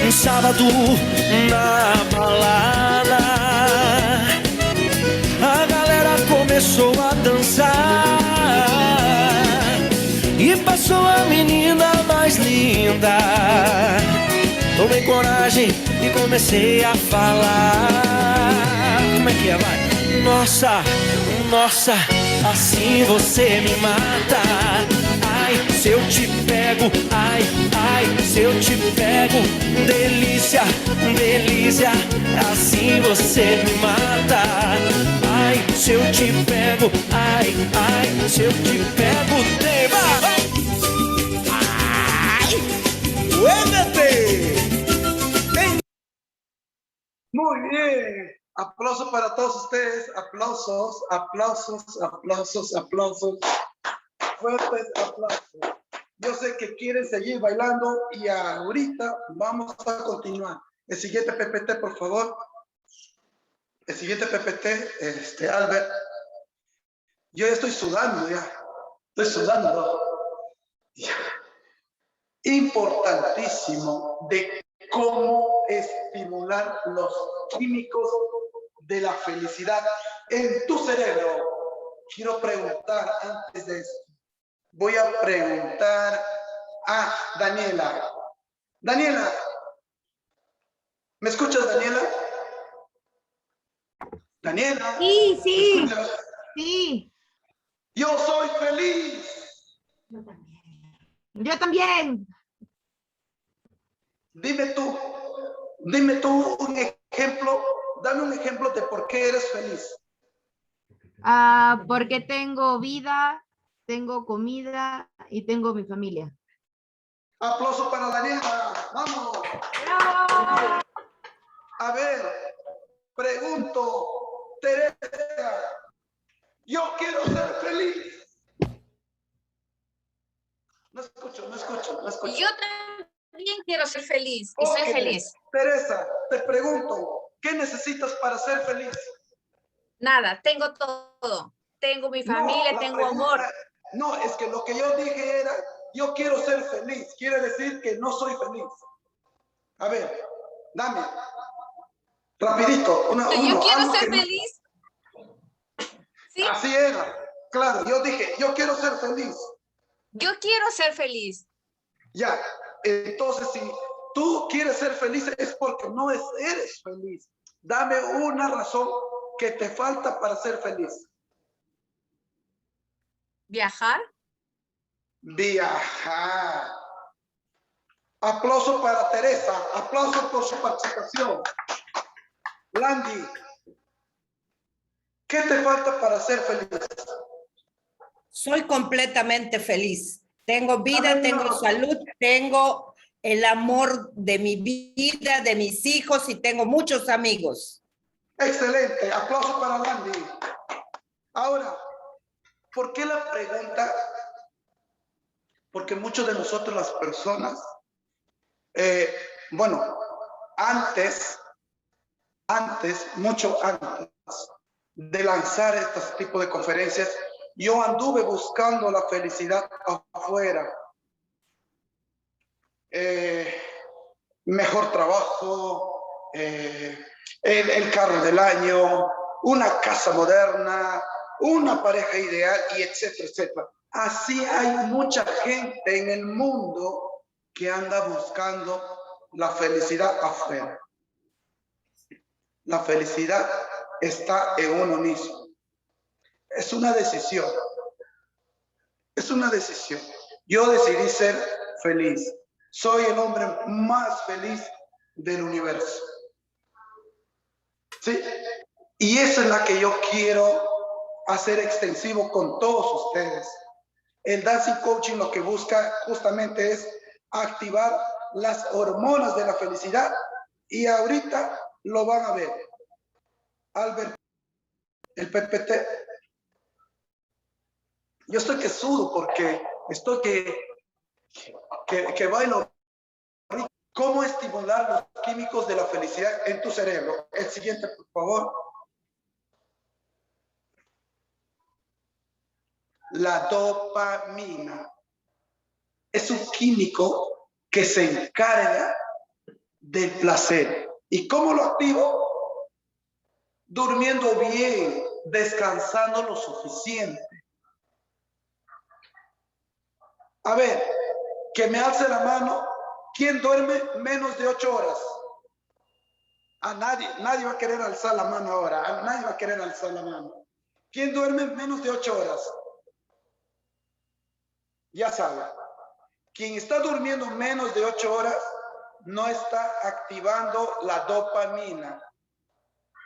Um sábado na balada, a galera começou a dançar e passou a menina mais linda. Tomei coragem e comecei a falar. Como é que é, vai? Nossa, nossa, assim você me mata. Ai, se eu te pego, ai, ai, se eu te pego, delícia, delícia, assim você me mata. Ai, se eu te pego, ai, ai, se eu te pego, tema. Ai, ué, Muy bien. Aplausos para todos ustedes. Aplausos, aplausos, aplausos, aplausos. Fuertes aplausos. Yo sé que quieren seguir bailando y ahorita vamos a continuar. El siguiente PPT, por favor. El siguiente PPT, Albert. Yo ya estoy sudando ya. Estoy sudando. Ya. Importantísimo de cómo estimular los químicos de la felicidad en tu cerebro. quiero preguntar antes de esto. Voy a preguntar a Daniela. Daniela, ¿me escuchas, Daniela? Daniela. Sí, sí, ¿me escuchas? sí. Yo soy feliz. Yo también. Dime tú un ejemplo, dame un ejemplo de por qué eres feliz. Porque tengo vida, tengo comida y tengo mi familia. Aplauso para Daniela, vamos. A ver, pregunto, Teresa, yo quiero ser feliz. No escucho. Yo también quiero ser feliz y soy Ok, feliz. Teresa, te pregunto, ¿qué necesitas para ser feliz? Nada, tengo todo. Tengo mi familia, la tengo pregunta- amor. No, es que lo que yo dije era, yo quiero ser feliz. Quiere decir que no soy feliz. A ver, dame. Rapidito. Yo quiero algo ser que no- feliz. ¿Sí? Así era. Claro, yo dije, yo quiero ser feliz. Yo quiero ser feliz. Ya, entonces si tú quieres ser feliz es porque no eres feliz. Dame una razón que te falta para ser feliz. Viajar. Viajar. Aplauso para Teresa. Aplauso por su participación. Landy, ¿qué te falta para ser feliz? Soy completamente feliz. Tengo vida, tengo salud, tengo el amor de mi vida, de mis hijos y tengo muchos amigos. Excelente. Aplauso para Landy. Ahora, ¿por qué la pregunta? Porque muchos de nosotros, las personas, mucho antes de lanzar este tipo de conferencias, yo anduve buscando la felicidad afuera. Mejor trabajo, el carro del año, una casa moderna, una pareja ideal y etcétera, etcétera. Así hay mucha gente en el mundo que anda buscando la felicidad afuera. La felicidad está en uno mismo. Es una decisión. Es una decisión. Yo decidí ser feliz. Soy el hombre más feliz del universo. ¿Sí? Y esa es la que yo quiero hacer extensivo con todos ustedes. El Dancing Coaching lo que busca justamente es activar las hormonas de la felicidad y ahorita lo van a ver. Albert, el PPT. Yo estoy que sudo porque estoy que bailo. ¿Cómo estimular los químicos de la felicidad en tu cerebro? El siguiente, por favor. La dopamina es un químico que se encarga del placer. ¿Y cómo lo activo? Durmiendo bien, descansando lo suficiente. A ver, que me alce la mano. ¿Quién duerme menos de 8 horas? A nadie va a querer alzar la mano ahora. Nadie va a querer alzar la mano. ¿Quién duerme menos de 8 horas? Ya sabe. Quien está durmiendo menos de 8 horas no está activando la dopamina.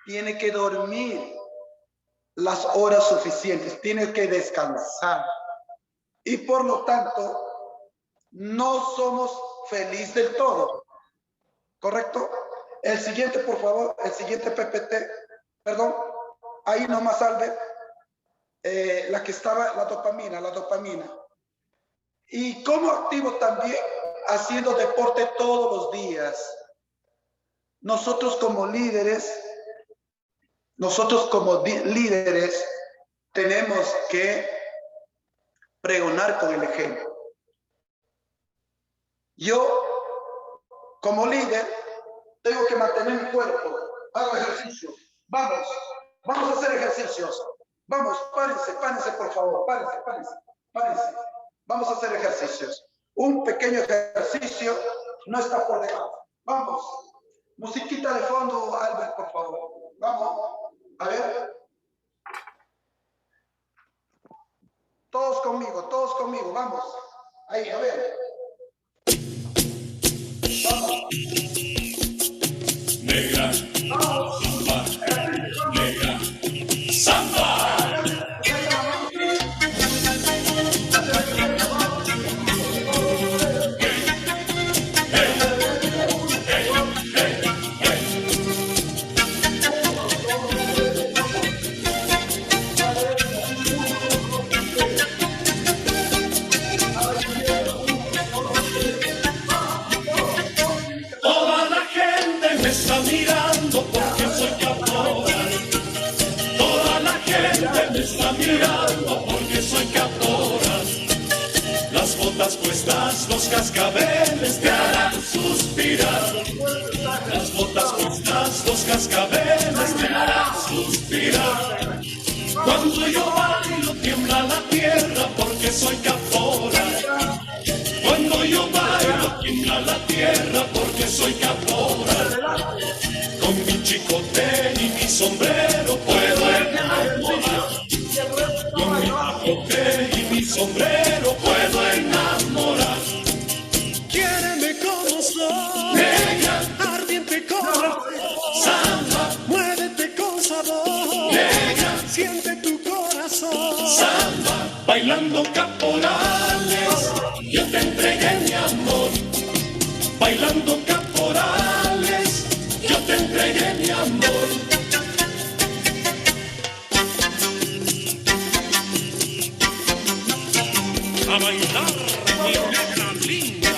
Tiene que dormir las horas suficientes. Tiene que descansar. Y por lo tanto, no somos felices del todo. ¿Correcto? El siguiente, por favor. El siguiente PPT. Perdón. Ahí nomás, Albert. La que estaba, la dopamina. ¿Y cómo activo también? Haciendo deporte todos los días. Nosotros como líderes tenemos que pregonar con el ejemplo. Yo, como líder, tengo que mantener mi cuerpo. Hago ejercicio. Vamos a hacer ejercicios. Vamos, párense, por favor, párense. Vamos a hacer ejercicios. Un pequeño ejercicio no está por demás. Vamos. Musiquita de fondo, Albert, por favor. Vamos. A ver. Todos conmigo, vamos. Ahí, a ver. Vamos. Negra, samba, negra, samba. Toda la gente me está mirando porque soy caporal. Toda la gente me está mirando porque soy caporal. Las botas puestas, los cascabeles te harán suspirar. Las botas puestas, los cascabeles te harán suspirar. Cuando yo bailo tiembla la tierra porque soy caporal. Cuando yo bailo tiembla la tierra porque soy caporal. Con mi chicote y mi sombrero puedo enamorar. Con mi chicote y mi sombrero puedo enamorar. Quiéreme como soy, Negra, ardiente como samba, muévete con sabor, negra, siente tu corazón. samba, bailando caporales, yo te entregué mi amor. Bailando caporales, yo te entregué mi amor. A bailar, mi negra linda.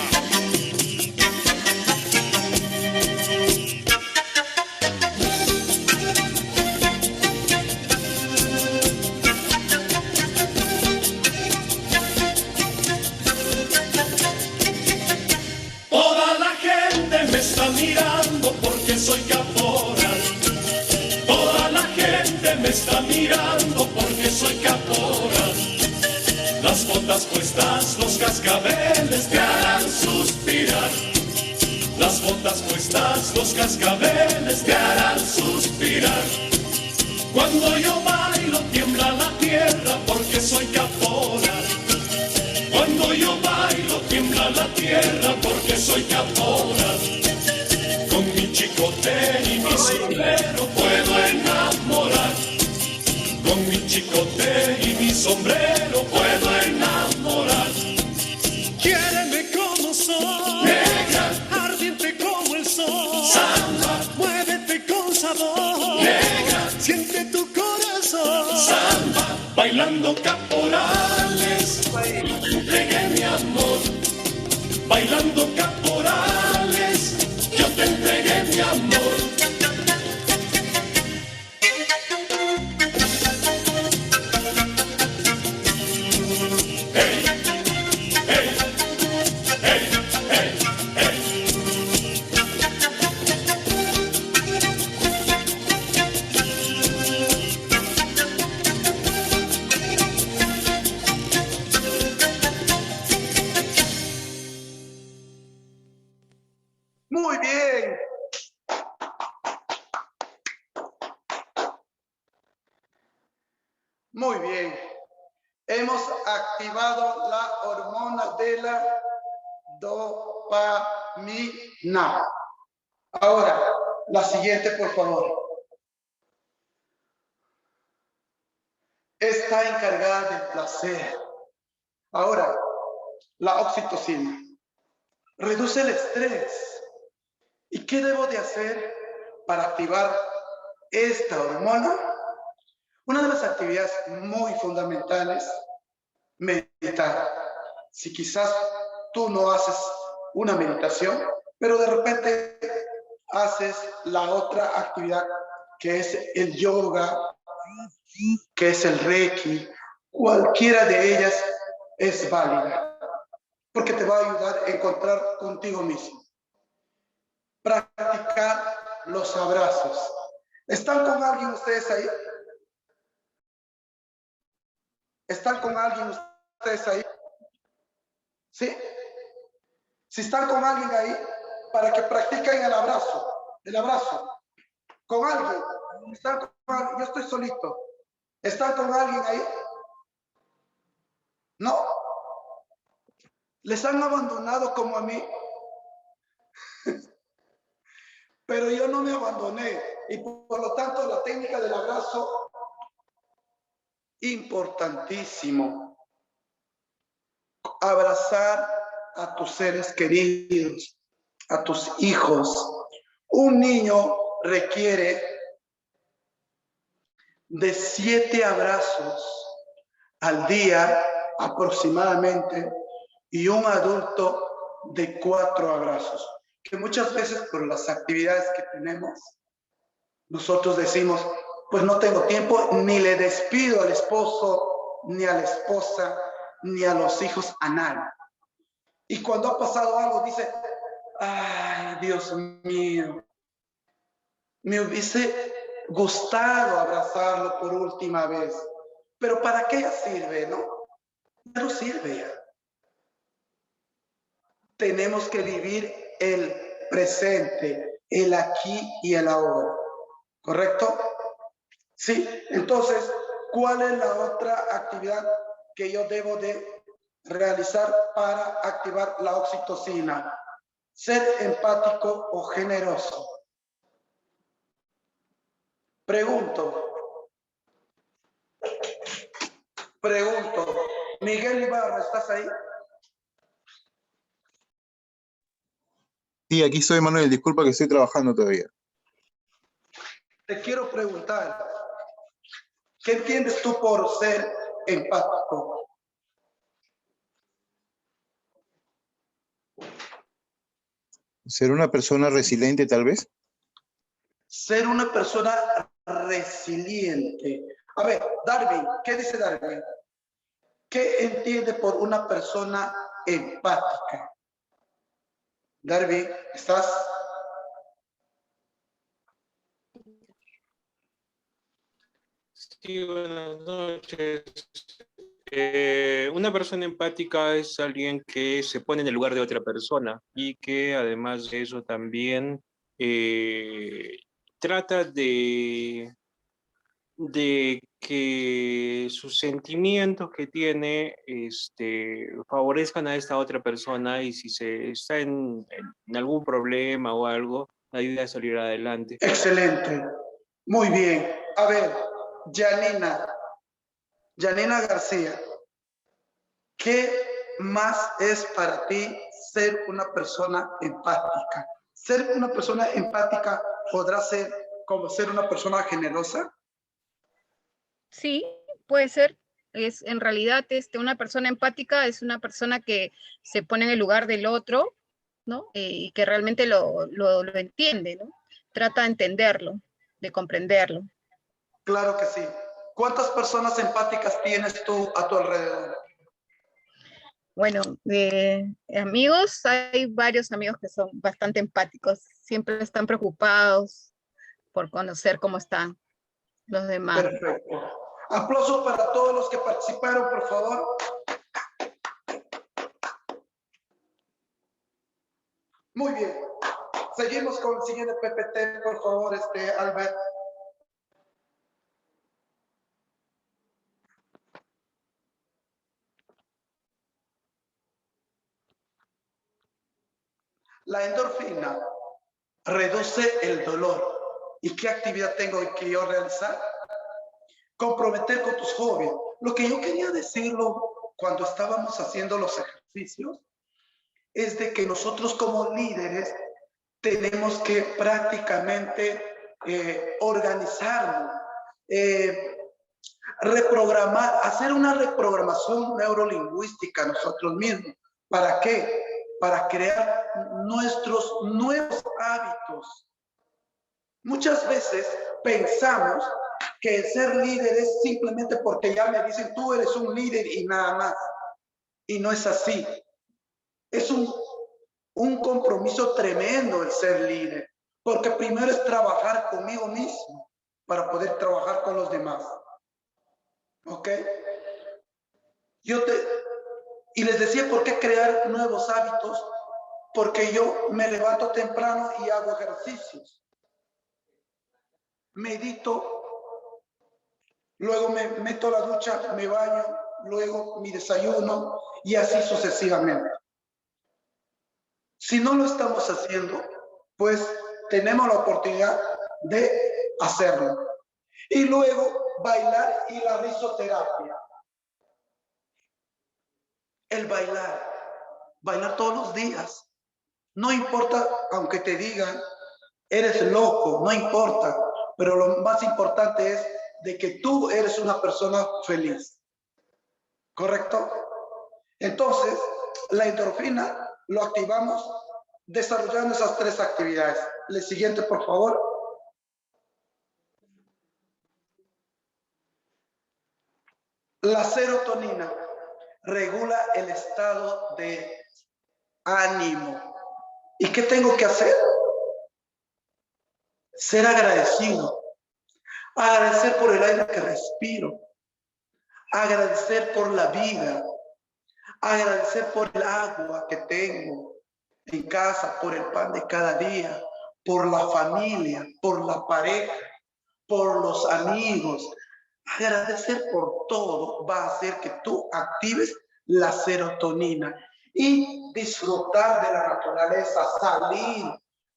Toda la gente me está mirando porque soy caporal. Toda la gente me está mirando porque soy caporal. Las botas puestas, los cascabeles te harán suspirar. Las botas puestas, los cascabeles te harán suspirar. Cuando yo bailo tiembla la tierra porque soy caporal. Cuando yo bailo tiembla la tierra porque soy caporal. Con mi chicote y mi sombrero puedo enamorar. Con mi chicote y mi sombrero puedo enamorar. Quiéreme como soy, Negra, ardiente como el sol. samba, Muévete con sabor, negra, siente tu corazón. samba, bailando caporales, yo te entregué mi amor. Bailando caporales, yo te entregué mi amor. Hey, hey, hey, hey, hey. Muy bien. Muy bien. Hemos activado la hormona de la dopamina. Ahora, la siguiente, por favor. Está encargada del placer. Ahora, la oxitocina. Reduce el estrés. ¿Y qué debo de hacer para activar esta hormona? Una de las actividades muy fundamentales, meditar. Si quizás tú no haces una meditación, pero de repente haces la otra actividad que es el yoga, que es el reiki, cualquiera de ellas es válida, porque te va a ayudar a encontrar contigo mismo. Practicar los abrazos. ¿Están con alguien ustedes ahí? ¿Están con alguien ustedes ahí? ¿Sí? Si están con alguien ahí, para que practiquen el abrazo. El abrazo. Con alguien. ¿Están con alguien? Yo estoy solito. ¿Están con alguien ahí? ¿No? ¿Les han abandonado como a mí? Pero yo no me abandoné. Y por lo tanto, la técnica del abrazo, importantísimo. Abrazar a tus seres queridos, a tus hijos. Un niño requiere de 7 abrazos al día aproximadamente y un adulto de 4 abrazos, que muchas veces por las actividades que tenemos, nosotros decimos, pues no tengo tiempo, ni le despido al esposo, ni a la esposa, ni a los hijos, a nadie. Y cuando ha pasado algo dice, ay, Dios mío, me hubiese gustado abrazarlo por última vez, pero ¿para qué sirve, no? Ya no sirve ya. Tenemos que vivir el presente, el aquí y el ahora, ¿correcto? Sí, entonces, ¿cuál es la otra actividad que yo debo de realizar para activar la oxitocina? Ser empático o generoso. Pregunto, Miguel Ibarra, ¿estás ahí? Sí, aquí estoy, Manuel. Disculpa que estoy trabajando todavía. Te quiero preguntar, ¿qué entiendes tú por ser empático? ¿Ser una persona resiliente, tal vez? Ser una persona resiliente. A ver, Darwin, ¿qué dice Darwin? ¿Qué entiende por una persona empática? Darwin, ¿estás? Sí, buenas noches. Una persona empática es alguien que se pone en el lugar de otra persona y que además de eso también trata de que sus sentimientos que tiene favorezcan a esta otra persona y si se está en algún problema o algo, ayuda a salir adelante. Excelente. Muy bien. A ver, Janina García, ¿qué más es para ti ser una persona empática? ¿Ser una persona empática podrá ser como ser una persona generosa? Sí, puede ser. Es en realidad una persona empática es una persona que se pone en el lugar del otro, ¿no? Y que realmente lo entiende, ¿no? Trata de entenderlo, de comprenderlo. Claro que sí. ¿Cuántas personas empáticas tienes tú a tu alrededor? Bueno, de amigos, hay varios amigos que son bastante empáticos. Siempre están preocupados por conocer cómo están los demás. Perfecto. Aplausos para todos los que participaron, por favor. Muy bien. Seguimos con el siguiente PPT, por favor, Albert. La endorfina reduce el dolor. ¿Y qué actividad tengo que yo realizar? Comprometer con tus hobbies. Lo que yo quería decirlo cuando estábamos haciendo los ejercicios es de que nosotros como líderes tenemos que prácticamente organizarnos, reprogramar, hacer una reprogramación neurolingüística nosotros mismos. ¿Para qué? Para crear nuestros nuevos hábitos. Muchas veces pensamos que el ser líder es simplemente porque ya me dicen tú eres un líder y nada más. Y no es así. Es un compromiso tremendo el ser líder, porque primero es trabajar conmigo mismo para poder trabajar con los demás. ¿Ok? Y les decía por qué crear nuevos hábitos, porque yo me levanto temprano y hago ejercicios. Medito, luego me meto a la ducha, me baño, luego mi desayuno y así sucesivamente. Si no lo estamos haciendo, pues tenemos la oportunidad de hacerlo. Y luego bailar y la risoterapia. El bailar todos los días. No importa, aunque te digan, eres loco, no importa. Pero lo más importante es de que tú eres una persona feliz. ¿Correcto? Entonces, la endorfina lo activamos desarrollando esas 3 actividades. El siguiente, por favor. La serotonina regula el estado de ánimo. ¿Y qué tengo que hacer? Ser agradecido. Agradecer por el aire que respiro. Agradecer por la vida. Agradecer por el agua que tengo en casa, por el pan de cada día, por la familia, por la pareja, por los amigos. Agradecer por todo va a hacer que tú actives la serotonina y disfrutar de la naturaleza, salir.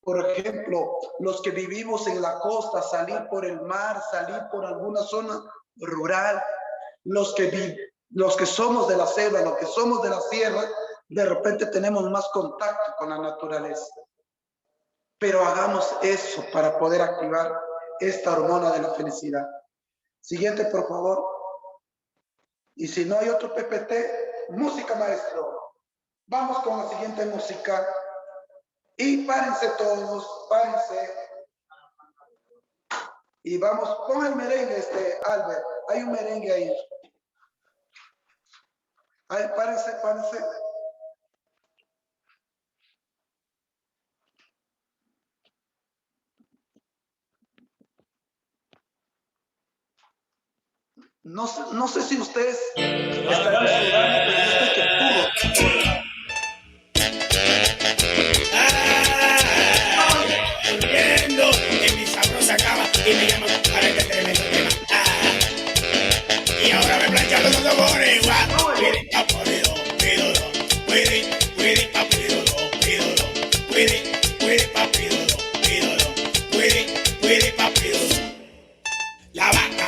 Por ejemplo, los que vivimos en la costa, salir por el mar, salir por alguna zona rural. Los que somos de la selva, los que somos de la sierra, de repente tenemos más contacto con la naturaleza. Pero hagamos eso para poder activar esta hormona de la felicidad. Siguiente, por favor. Y si no hay otro PPT, música, maestro. Vamos con la siguiente música. Y párense todos, párense. Y vamos, pon el merengue, Albert. Hay un merengue ahí. Ahí, párense, párense. No sé si ustedes estarán sudando, pero yo estoy que puro. Viendo que mi sabrosa cama y me llaman para este tremendo tema. Y ahora me planchan los dos por igual. Cuidi, papido, pido, cuidi, papido, pido, cuidi, papido, pido, cuidi, papido. La vaca.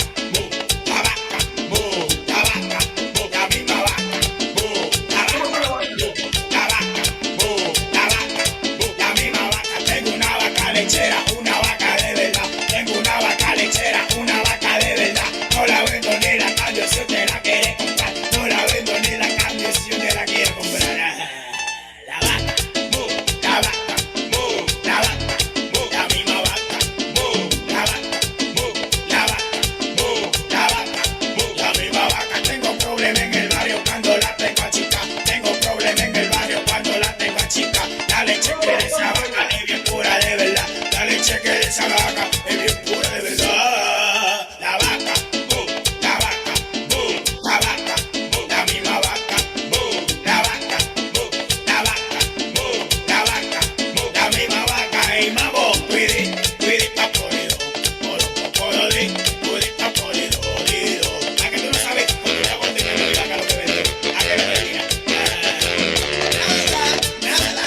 Esa vaca es bien pura de verdad. La vaca, la vaca, la vaca, la misma vaca, la vaca, la vaca, la vaca, la misma vaca. Y mambo, cuidi, paporido, cuidi, paporido, dido. A que tú no sabes, porque la corte me lo vaca lo que vende. A que no te diga. Nada.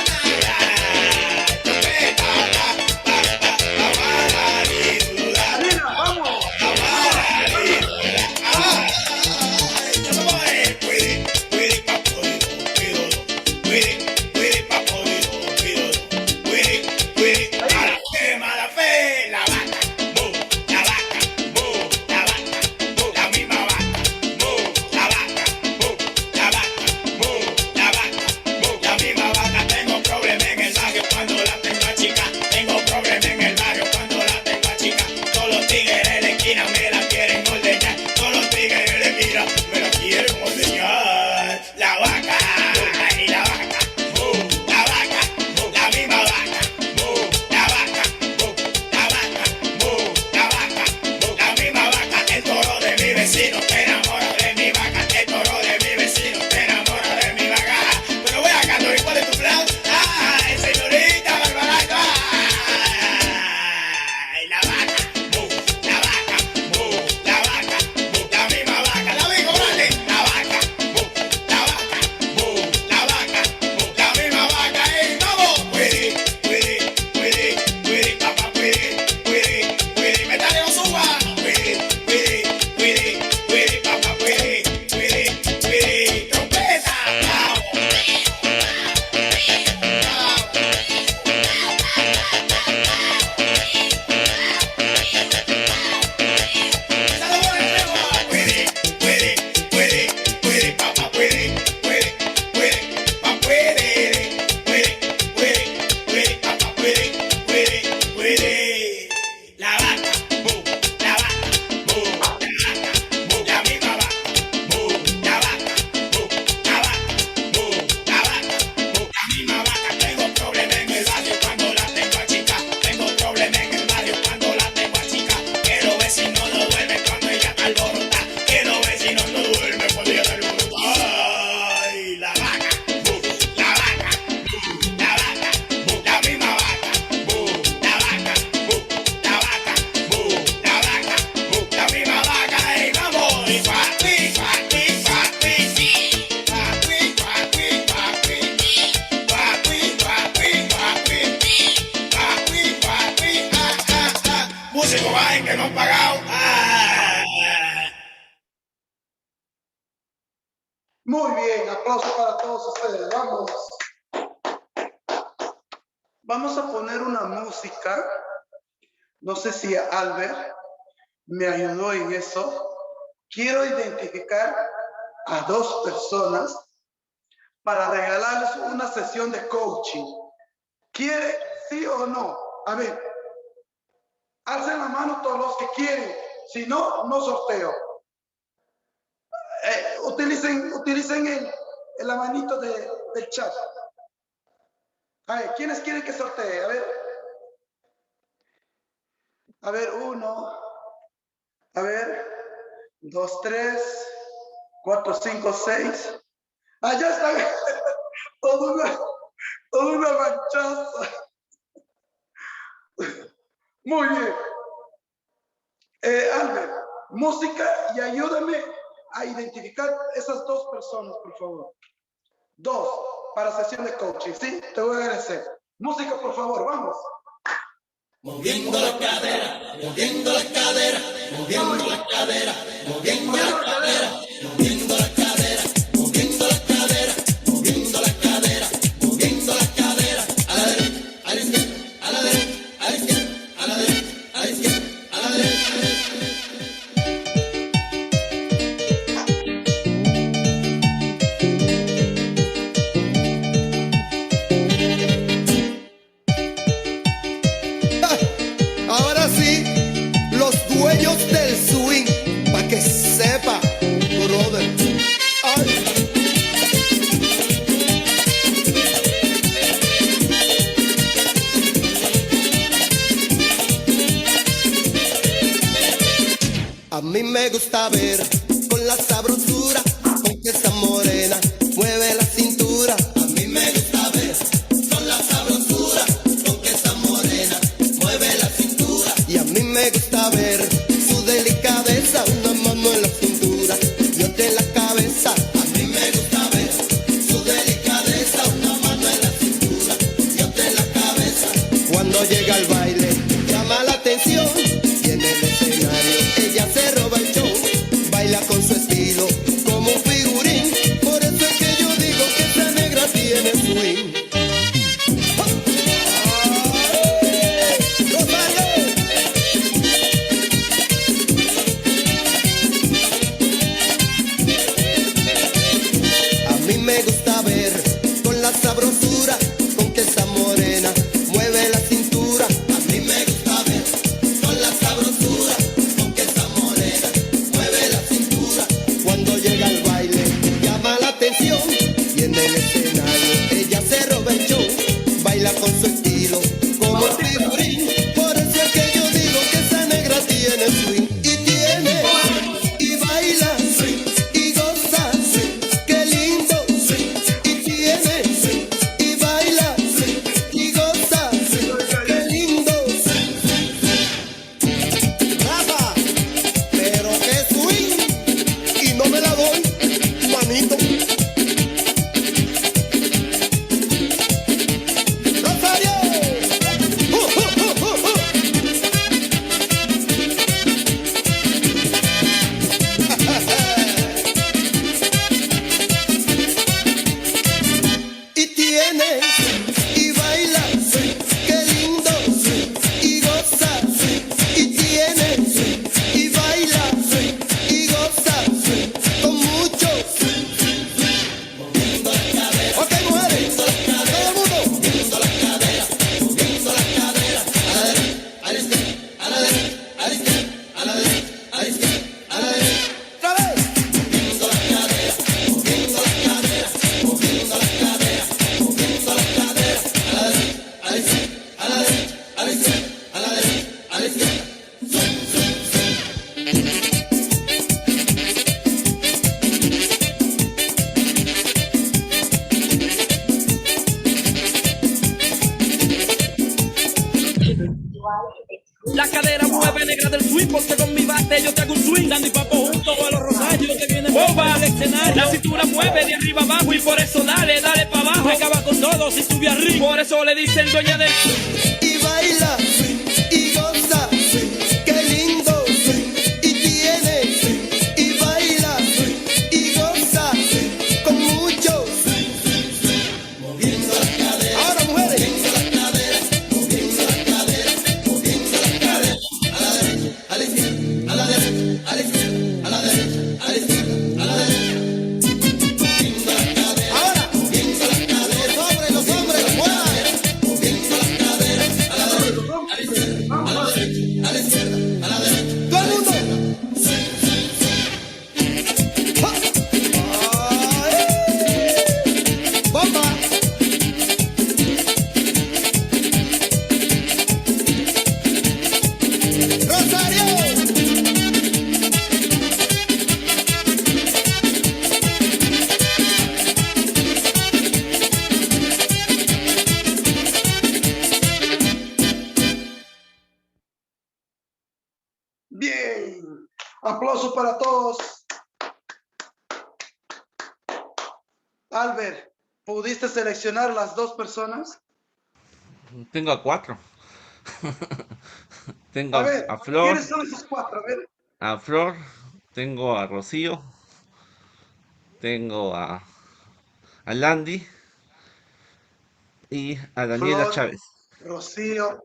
Vamos a poner una música. No sé si Albert me ayudó en eso. Quiero identificar a 2 personas para regalarles una sesión de coaching. ¿Quiere, sí o no? A ver, alcen la mano todos los que quieren. Si no, no sorteo. Utilicen la manito del chat. A ver, ¿quiénes quieren que sortee? A ver, 1. A ver, 2, 3, 4, 5, 6. Ya está. Toda una manchaza. Muy bien. Albert, música y ayúdame a identificar esas 2 personas, por favor. 2 para sesión de coaching, ¿sí? Te voy a agradecer. Música, por favor, vamos. Moviendo la cadera, moviendo la cadera, moviendo la cadera, moviendo la cadera, moviendo la cadera, moviendo la cadera, moviendo la cadera, moviendo la cadera, a la derecha, a la izquierda, a la derecha, a la izquierda, a la derecha, a la izquierda, a la derecha. Ahora sí, los dueños del swing, pa' que sepa, brother. Ay. A mí me gusta ver con la sabrosura con que esa morena mueve la cintura. A mí me gusta ver con la sabrosura con que esa morena mueve la cintura. Y a mí me gusta ver su delicadeza, una mano en la cintura y otra en la cabeza. A mí me gusta ver su delicadeza, una mano en la cintura y otra en la cabeza. Cuando llega al baile llama la atención y en el escenario ella se roba el show. Baila con su estilo como un figurín, por eso es que yo digo que esta negra tiene swing. A mí me gusta ver con la sabrosura con que esa morena mueve la cintura. A mí me gusta ver con la sabrosura con que esa morena mueve la cintura. Cuando llega al baile llama la atención y en el escenario ella se roba el show. Baila con su estilo como un figurín, por eso es que yo digo que esa negra tiene swing. Y tiene, y baila, y goza, qué lindo. Y tiene, y baila, y goza, qué lindo. Rafa, pero qué swing, y no me la doy, manito. Rosario. Y tiene, y baila, qué lindo, y goza. Y tiene, y baila, y goza, con mucho. Ok, mujeres, todo el mundo. Moviendo la cadera, moviendo la cadera, a la derecha, a la izquierda, a la derecha, a la izquierda, a la derecha, a la izquierda, a la derecha. Otra vez. Moviendo la cadera, moviendo la cadera, moviendo la cadera, moviendo la cadera, a la derecha, a la izquierda, a la derecha, a la izquierda, a la derecha, a la izquierda. La cadera mueve negra del swing, porque con mi bate yo te hago un swing. Dando y papo junto a los rosarios que vienen bomba al escenario. La cintura mueve de arriba abajo y por eso dale, dale pa' abajo. Acaba con todo si sube arriba. Por eso le dicen dueña del swing. Y baila, y goza, qué lindo. Y tiene, y baila, y goza, con mucho. Moviendo la cadera. Ahora mujeres. Moviendo la cadera. Aplauso para todos. Albert, ¿pudiste seleccionar las 2 personas? Tengo a 4. Tengo A ver, a Flor, ¿quiénes son esos 4? A ver. a Flor, tengo a Rocío, tengo a Landy y a Daniela Flor, Chávez. Rocío,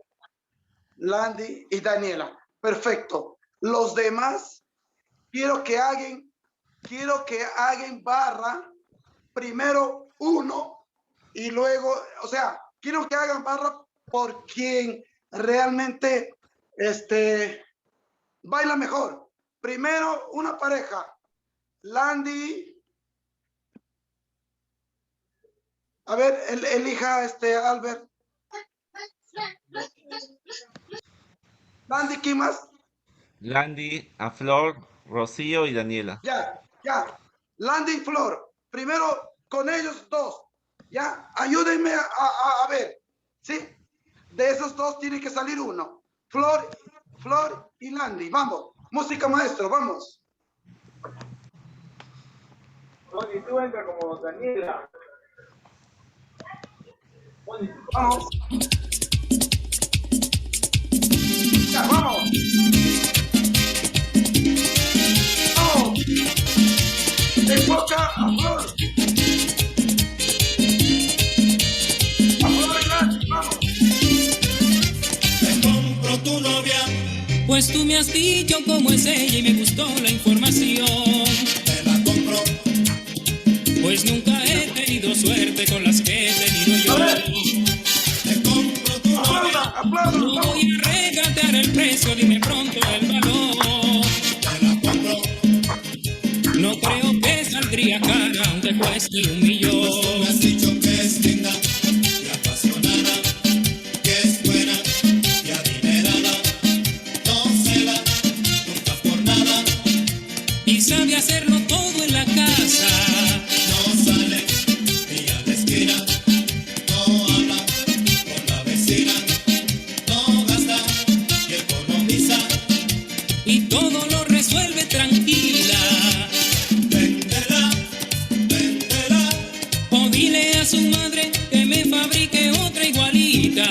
Landy y Daniela. Perfecto. Los demás, quiero que hagan barra, primero 1 y luego, o sea, quiero que hagan barra por quien realmente baila mejor. Primero una pareja, Landy. A ver, elija Albert. Landy, ¿quién más? Landy, a Flor, Rocío y Daniela. Ya. Landy y Flor. Primero con ellos 2. Ya, ayúdenme a ver. ¿Sí? De esos 2 tiene que salir uno. Flor y Landy. Vamos. Música maestro, vamos. Bonnie, tú entra como Daniela. Vamos. Ya, vamos. Vamos. Enfoca a Flor. A Flor y Landy, vamos. Te compro tu novia, pues tú me has dicho cómo es ella y me gustó la información. Te la compro, pues nunca he tenido suerte con las que he tenido yo. Te compro tu novia, no voy a regatear el precio, dime pronto el valor. Te la compro, no creo que saldría cara aunque cueste 1.000.000. Pues tú me has dicho que es linda y apasionada, que es buena y adinerada, no cela nunca por nada y sabe hacerlo todo en la casa. No sale ni a la esquina, no habla con la vecina, no gasta y economiza y todo lo resuelve tranquila. Véndela, véndela, o dile a su madre que me fabrique otra igualita.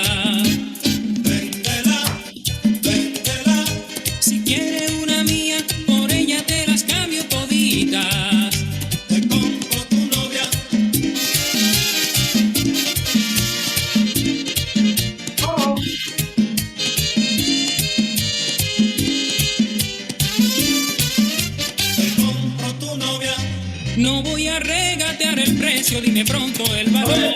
Véndela, véndela, si quiere una mía, por ella te las cambio toditas. Te compro tu novia. Te compro tu novia. No voy a regatear el precio, dime pronto el valor.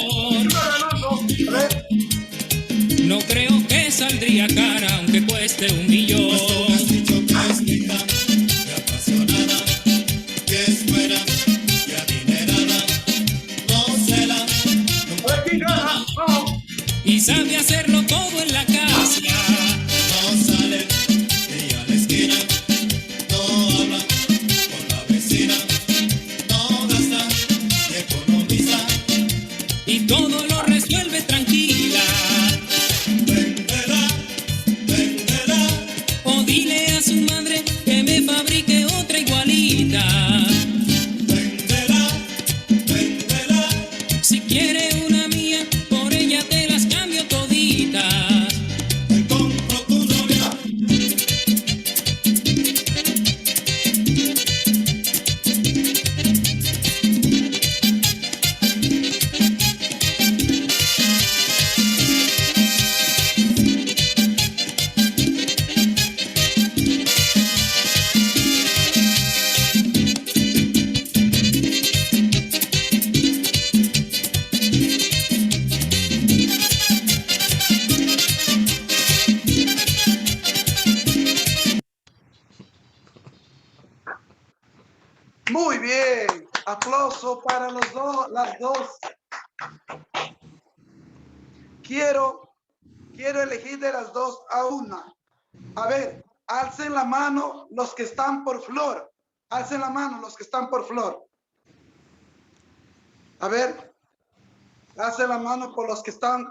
No creo que saldría cara aunque cueste 1.000.000. Pues tú me has dicho que es linda y apasionada, que es buena y adinerada, no cela nunca por nada y sabe hacerlo todo en la casa. No sale ni a la esquina, no habla con la vecina, no gasta y economiza y todo lo resuelve tranquila. Véndela, véndela, o dile a su madre que me fabrique otra igualita. Véndela, véndela, si quiere una mía, por ella te las cambio toditas. Te compro tu novia. Muy bien. Aplauso para las dos. Quiero elegir de las 2 a una. A ver, alcen la mano los que están por Flor. Alcen la mano los que están por Flor. A ver, alcen la mano por los que están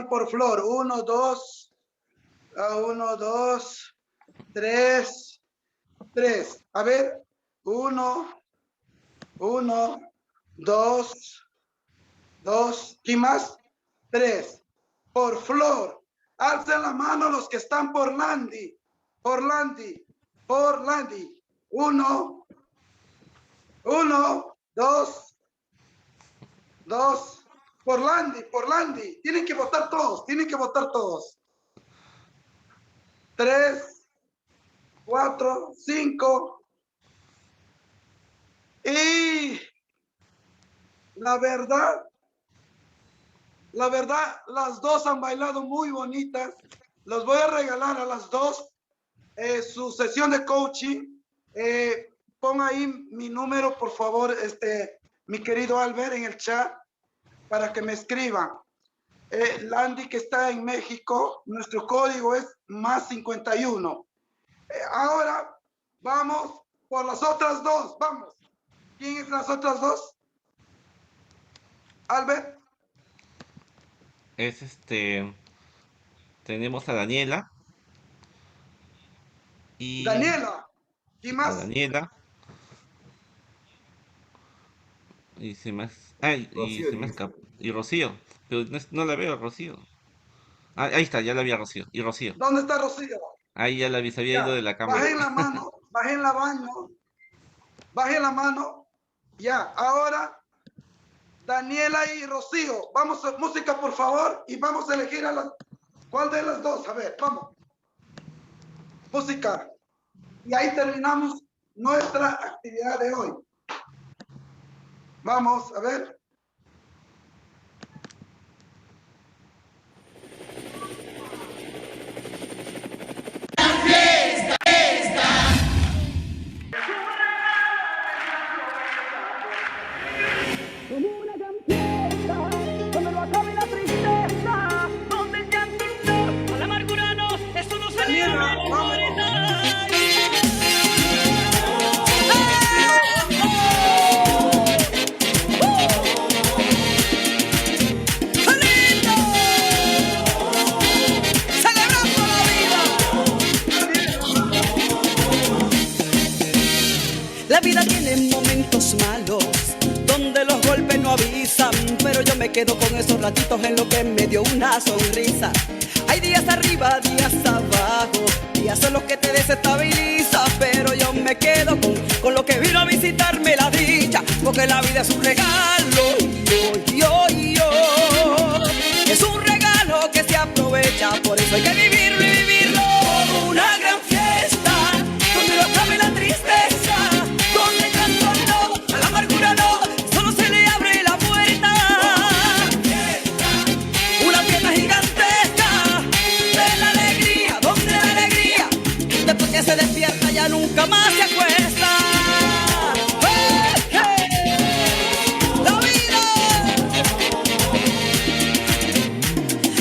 por Flor. 1, 2, 1, 2, 3, 3. A ver, 1, 2. ¿Quién más? 3. Por Flor. Alcen la mano los que están por Landy. Por Landy. 1, 2. Por Landy. Tienen que votar todos. 3, 4, 5. Y la verdad, las dos han bailado muy bonitas. Los voy a regalar a las dos su sesión de coaching. Pon ahí mi número, por favor, mi querido Albert, en el chat, para que me escriban. Landy, que está en México, nuestro código es +51. Ahora vamos por las otras dos. Vamos. ¿Quién es las otras dos? Albert. Es tenemos a Daniela. Y Daniela. ¿Quién más? a Daniela. Y se me escapó. Y Rocío. Pero no la veo, Rocío. Ah, ahí está, ya la vi a Rocío. Y Rocío. ¿Dónde está Rocío? Ahí ya la vi, se había Ya, ido de la cámara. Bajen la mano. Ya, ahora Daniela y Rocío. Vamos a música, por favor, y vamos a elegir ¿cuál de las dos? A ver, vamos. Música. Y ahí terminamos nuestra actividad de hoy. Vamos, a ver. Donde no acabe la tristeza, donde el llanto no, la amargura no, eso no se le abre la puerta. La vida tiene momentos malos, donde los golpes no avisan, pero yo me quedo con esos ratitos en lo que me dio una sonrisa. Hay días arriba, días abajo, días son los que te desestabilizan, pero yo me quedo con lo que vino a visitarme la dicha, porque la vida es un regalo, es un regalo que se aprovecha, por eso hay que vivirlo y vivirlo como una gran fiesta, donde no acabe la tristeza, donde el llanto no, a la amargura no, solo se le abre la puerta. Una fiesta gigantesca de la alegría, donde la alegría, después que se despierta ya nunca más se acuesta.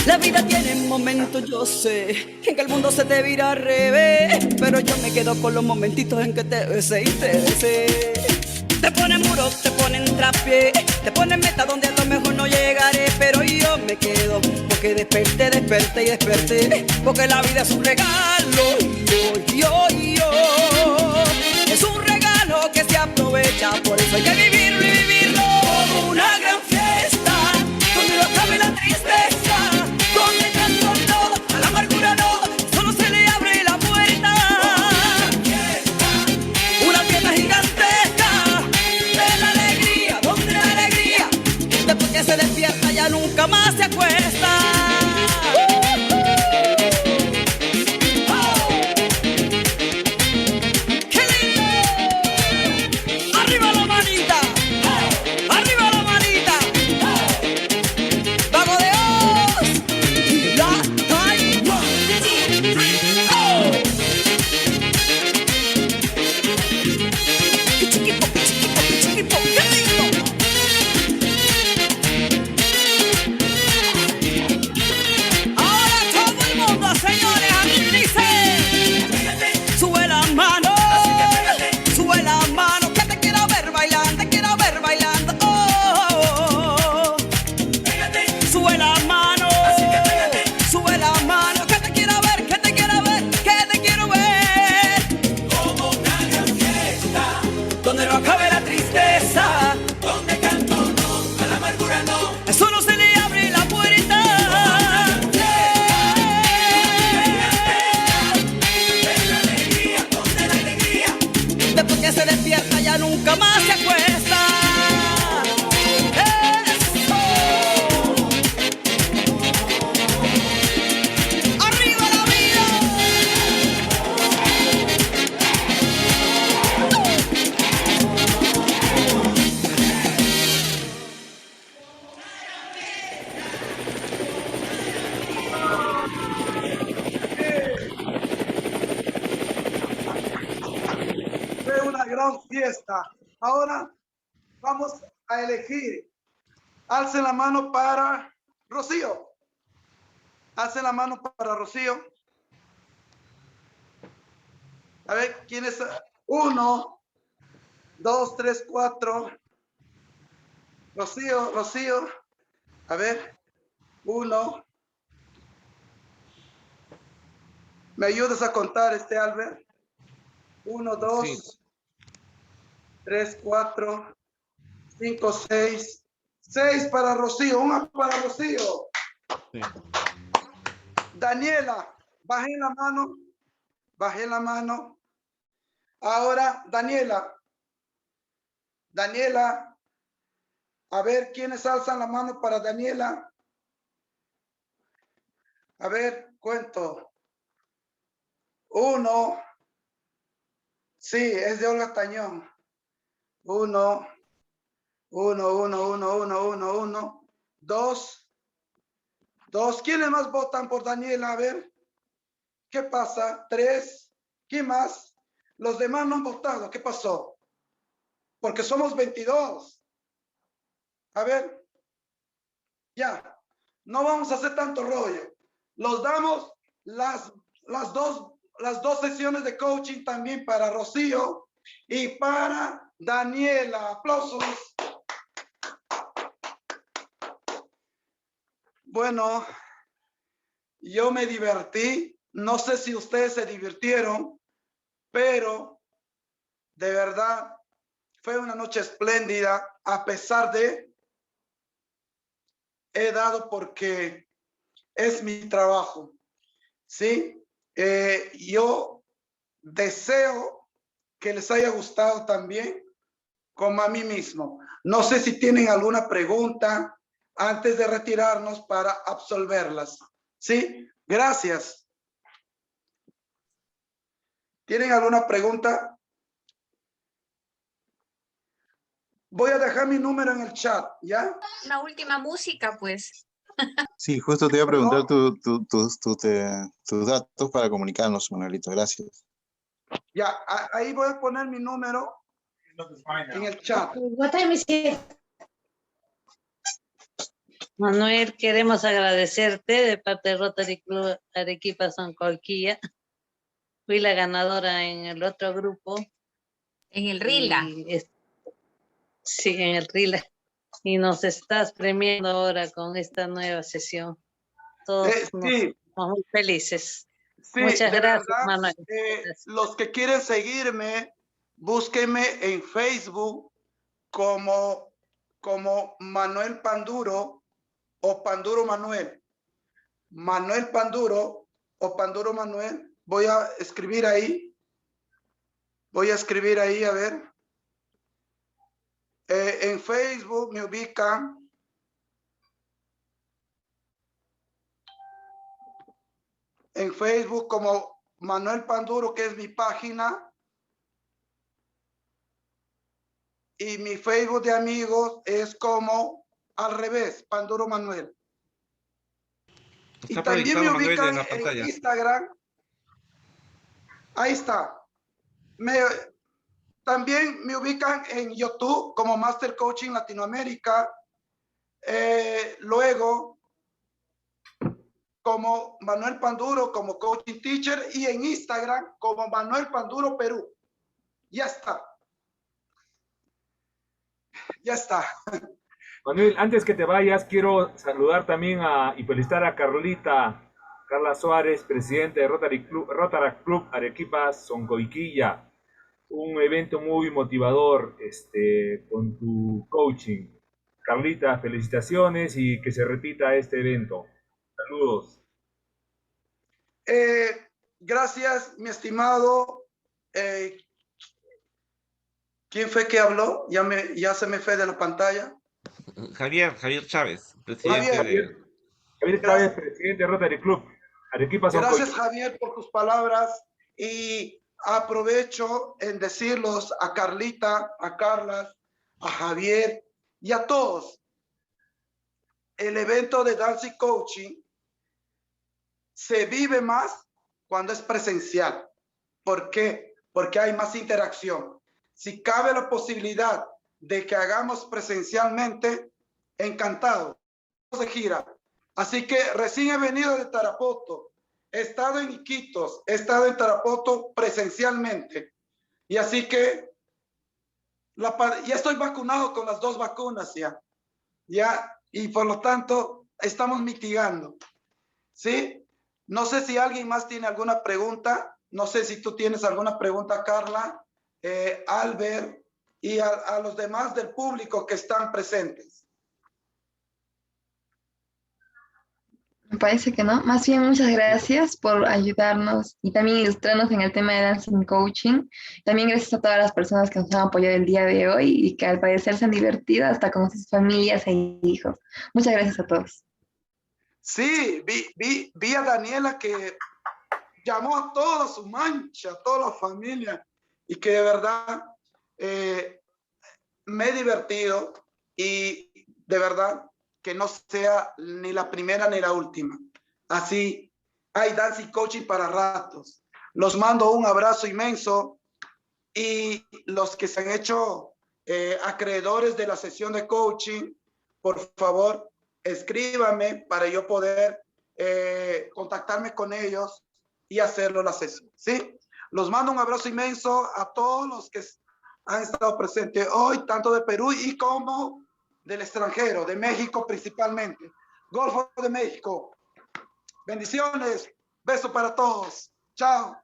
La vida tiene momentos, yo sé, en que el mundo se te vira al revés, pero yo me quedo con los momentitos en que te besé y te besé. Te ponen muros, te ponen trapié, te ponen meta donde a lo mejor no llegaré, pero yo me quedo, porque desperté, porque la vida es un regalo, es un regalo que se aprovecha, por eso hay que vivirlo y vivirlo como una gran fiesta, donde no acabe la tristeza, donde el llanto no, a la amargura no, solo se le abre la puerta. Una fiesta gigantesca de la alegría, donde la alegría, después que se despierta ya nunca más se acuesta. ¡Qué lindo! ¡Arriba la manita! salón fiesta. Ahora vamos a elegir. Alcen la mano para Rocío. Alcen la mano para Rocío. A ver, ¿quién es? 1, 2, 3, 4. Rocío, Rocío. A ver, 1. ¿Me ayudas a contar, Albert? 1, 2, Sí. 3, 4, 5, 6. 6 para Rocío, 1 para Rocío. Sí. Daniela, bajé la mano. Bajé la mano. Ahora, Daniela. Daniela. A ver, ¿quiénes alzan la mano para Daniela? A ver, cuento. 1. Sí, es de Olga Tañón. 1. 1. 2. 2. ¿Quiénes más votan por Daniela? A ver. ¿Qué pasa? 3. ¿Quién más? Los demás no han votado. ¿Qué pasó? Porque somos 22. A ver. Ya. No vamos a hacer tanto rollo. Los damos las dos sesiones de coaching también para Rocío y para Daniela. Aplausos. Bueno, yo me divertí. No sé si ustedes se divirtieron, pero de verdad fue una noche espléndida, a pesar de he dado porque es mi trabajo. ¿Sí? Yo deseo que les haya gustado también, como a mí mismo. No sé si tienen alguna pregunta antes de retirarnos para absolverlas. ¿Sí? Gracias. ¿Tienen alguna pregunta? Voy a dejar mi número en el chat, ¿ya? Una última música, pues. Sí, justo te iba a preguntar tus datos para comunicarnos, Manuelito. Gracias. Ya, ahí voy a poner mi número en el chat. Manuel, queremos agradecerte de parte de Rotary Club Arequipa Soncolquilla. Fui la ganadora en el otro grupo. En el RILA. Sí, en el RILA. Y nos estás premiando ahora con esta nueva sesión. Todos Sí. estamos muy felices. Sí, Muchas de gracias, verdad, Manuel. los que quieren seguirme, búsquenme en Facebook como Manuel Panduro o Panduro Manuel. Manuel Panduro o Panduro Manuel. Voy a escribir ahí. A ver. En Facebook me ubican. En Facebook como Manuel Panduro, que es mi página. Y mi Facebook de amigos es como al revés, Panduro Manuel. Y Está también proyectado, me Manuel, ubican en la en pantalla. Instagram. Ahí está. También me ubican en YouTube como Master Coaching Latinoamérica. Luego, como Manuel Panduro, como Coaching Teacher. Y en Instagram como Manuel Panduro Perú. Ya está. Ya está. Manuel, antes que te vayas, quiero saludar también y felicitar a Carla Suárez, presidente de Rotary Club Arequipa Soncolquilla. Un evento muy motivador con tu coaching. Carlita, felicitaciones y que se repita este evento. Saludos. Gracias, mi estimado. ¿Quién fue que habló? Ya se me fue de la pantalla. Javier Chávez, presidente Javier Chávez, presidente de Rotary Club Arequipa Soncolquilla. Gracias, Javier, por tus palabras. Y aprovecho en decirlos a Carlita, a Carla, a Javier y a todos. El evento de Dance y Coaching se vive más cuando es presencial. ¿Por qué? Porque hay más interacción. si cabe la posibilidad de que hagamos presencialmente, encantado. De gira. Así que recién he venido de Tarapoto, he estado en Iquitos, he estado en Tarapoto presencialmente. Y así que ya estoy vacunado con las 2 vacunas ya, y por lo tanto estamos mitigando. ¿Sí? No sé si alguien más tiene alguna pregunta. No sé si tú tienes alguna pregunta, Carla, Albert y a los demás del público que están presentes. Me parece que no. Más bien, muchas gracias por ayudarnos y también ilustrarnos en el tema de Dancing Coaching. También gracias a todas las personas que nos han apoyado el día de hoy y que al parecer se han divertido hasta con sus familias e hijos. Muchas gracias a todos. Sí, vi a Daniela que llamó a toda su mancha, a toda la familia, y que de verdad me he divertido, y de verdad que no sea ni la primera ni la última. Así hay Dancing Coaching para ratos. Los mando un abrazo inmenso, y los que se han hecho acreedores de la sesión de coaching, por favor, escríbame para yo poder contactarme con ellos y hacerlo la sesión, ¿sí? Los mando un abrazo inmenso a todos los que han estado presentes hoy, tanto de Perú y como del extranjero, de México principalmente. Golfo de México. Bendiciones. Beso para todos. Chao.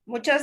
Muchas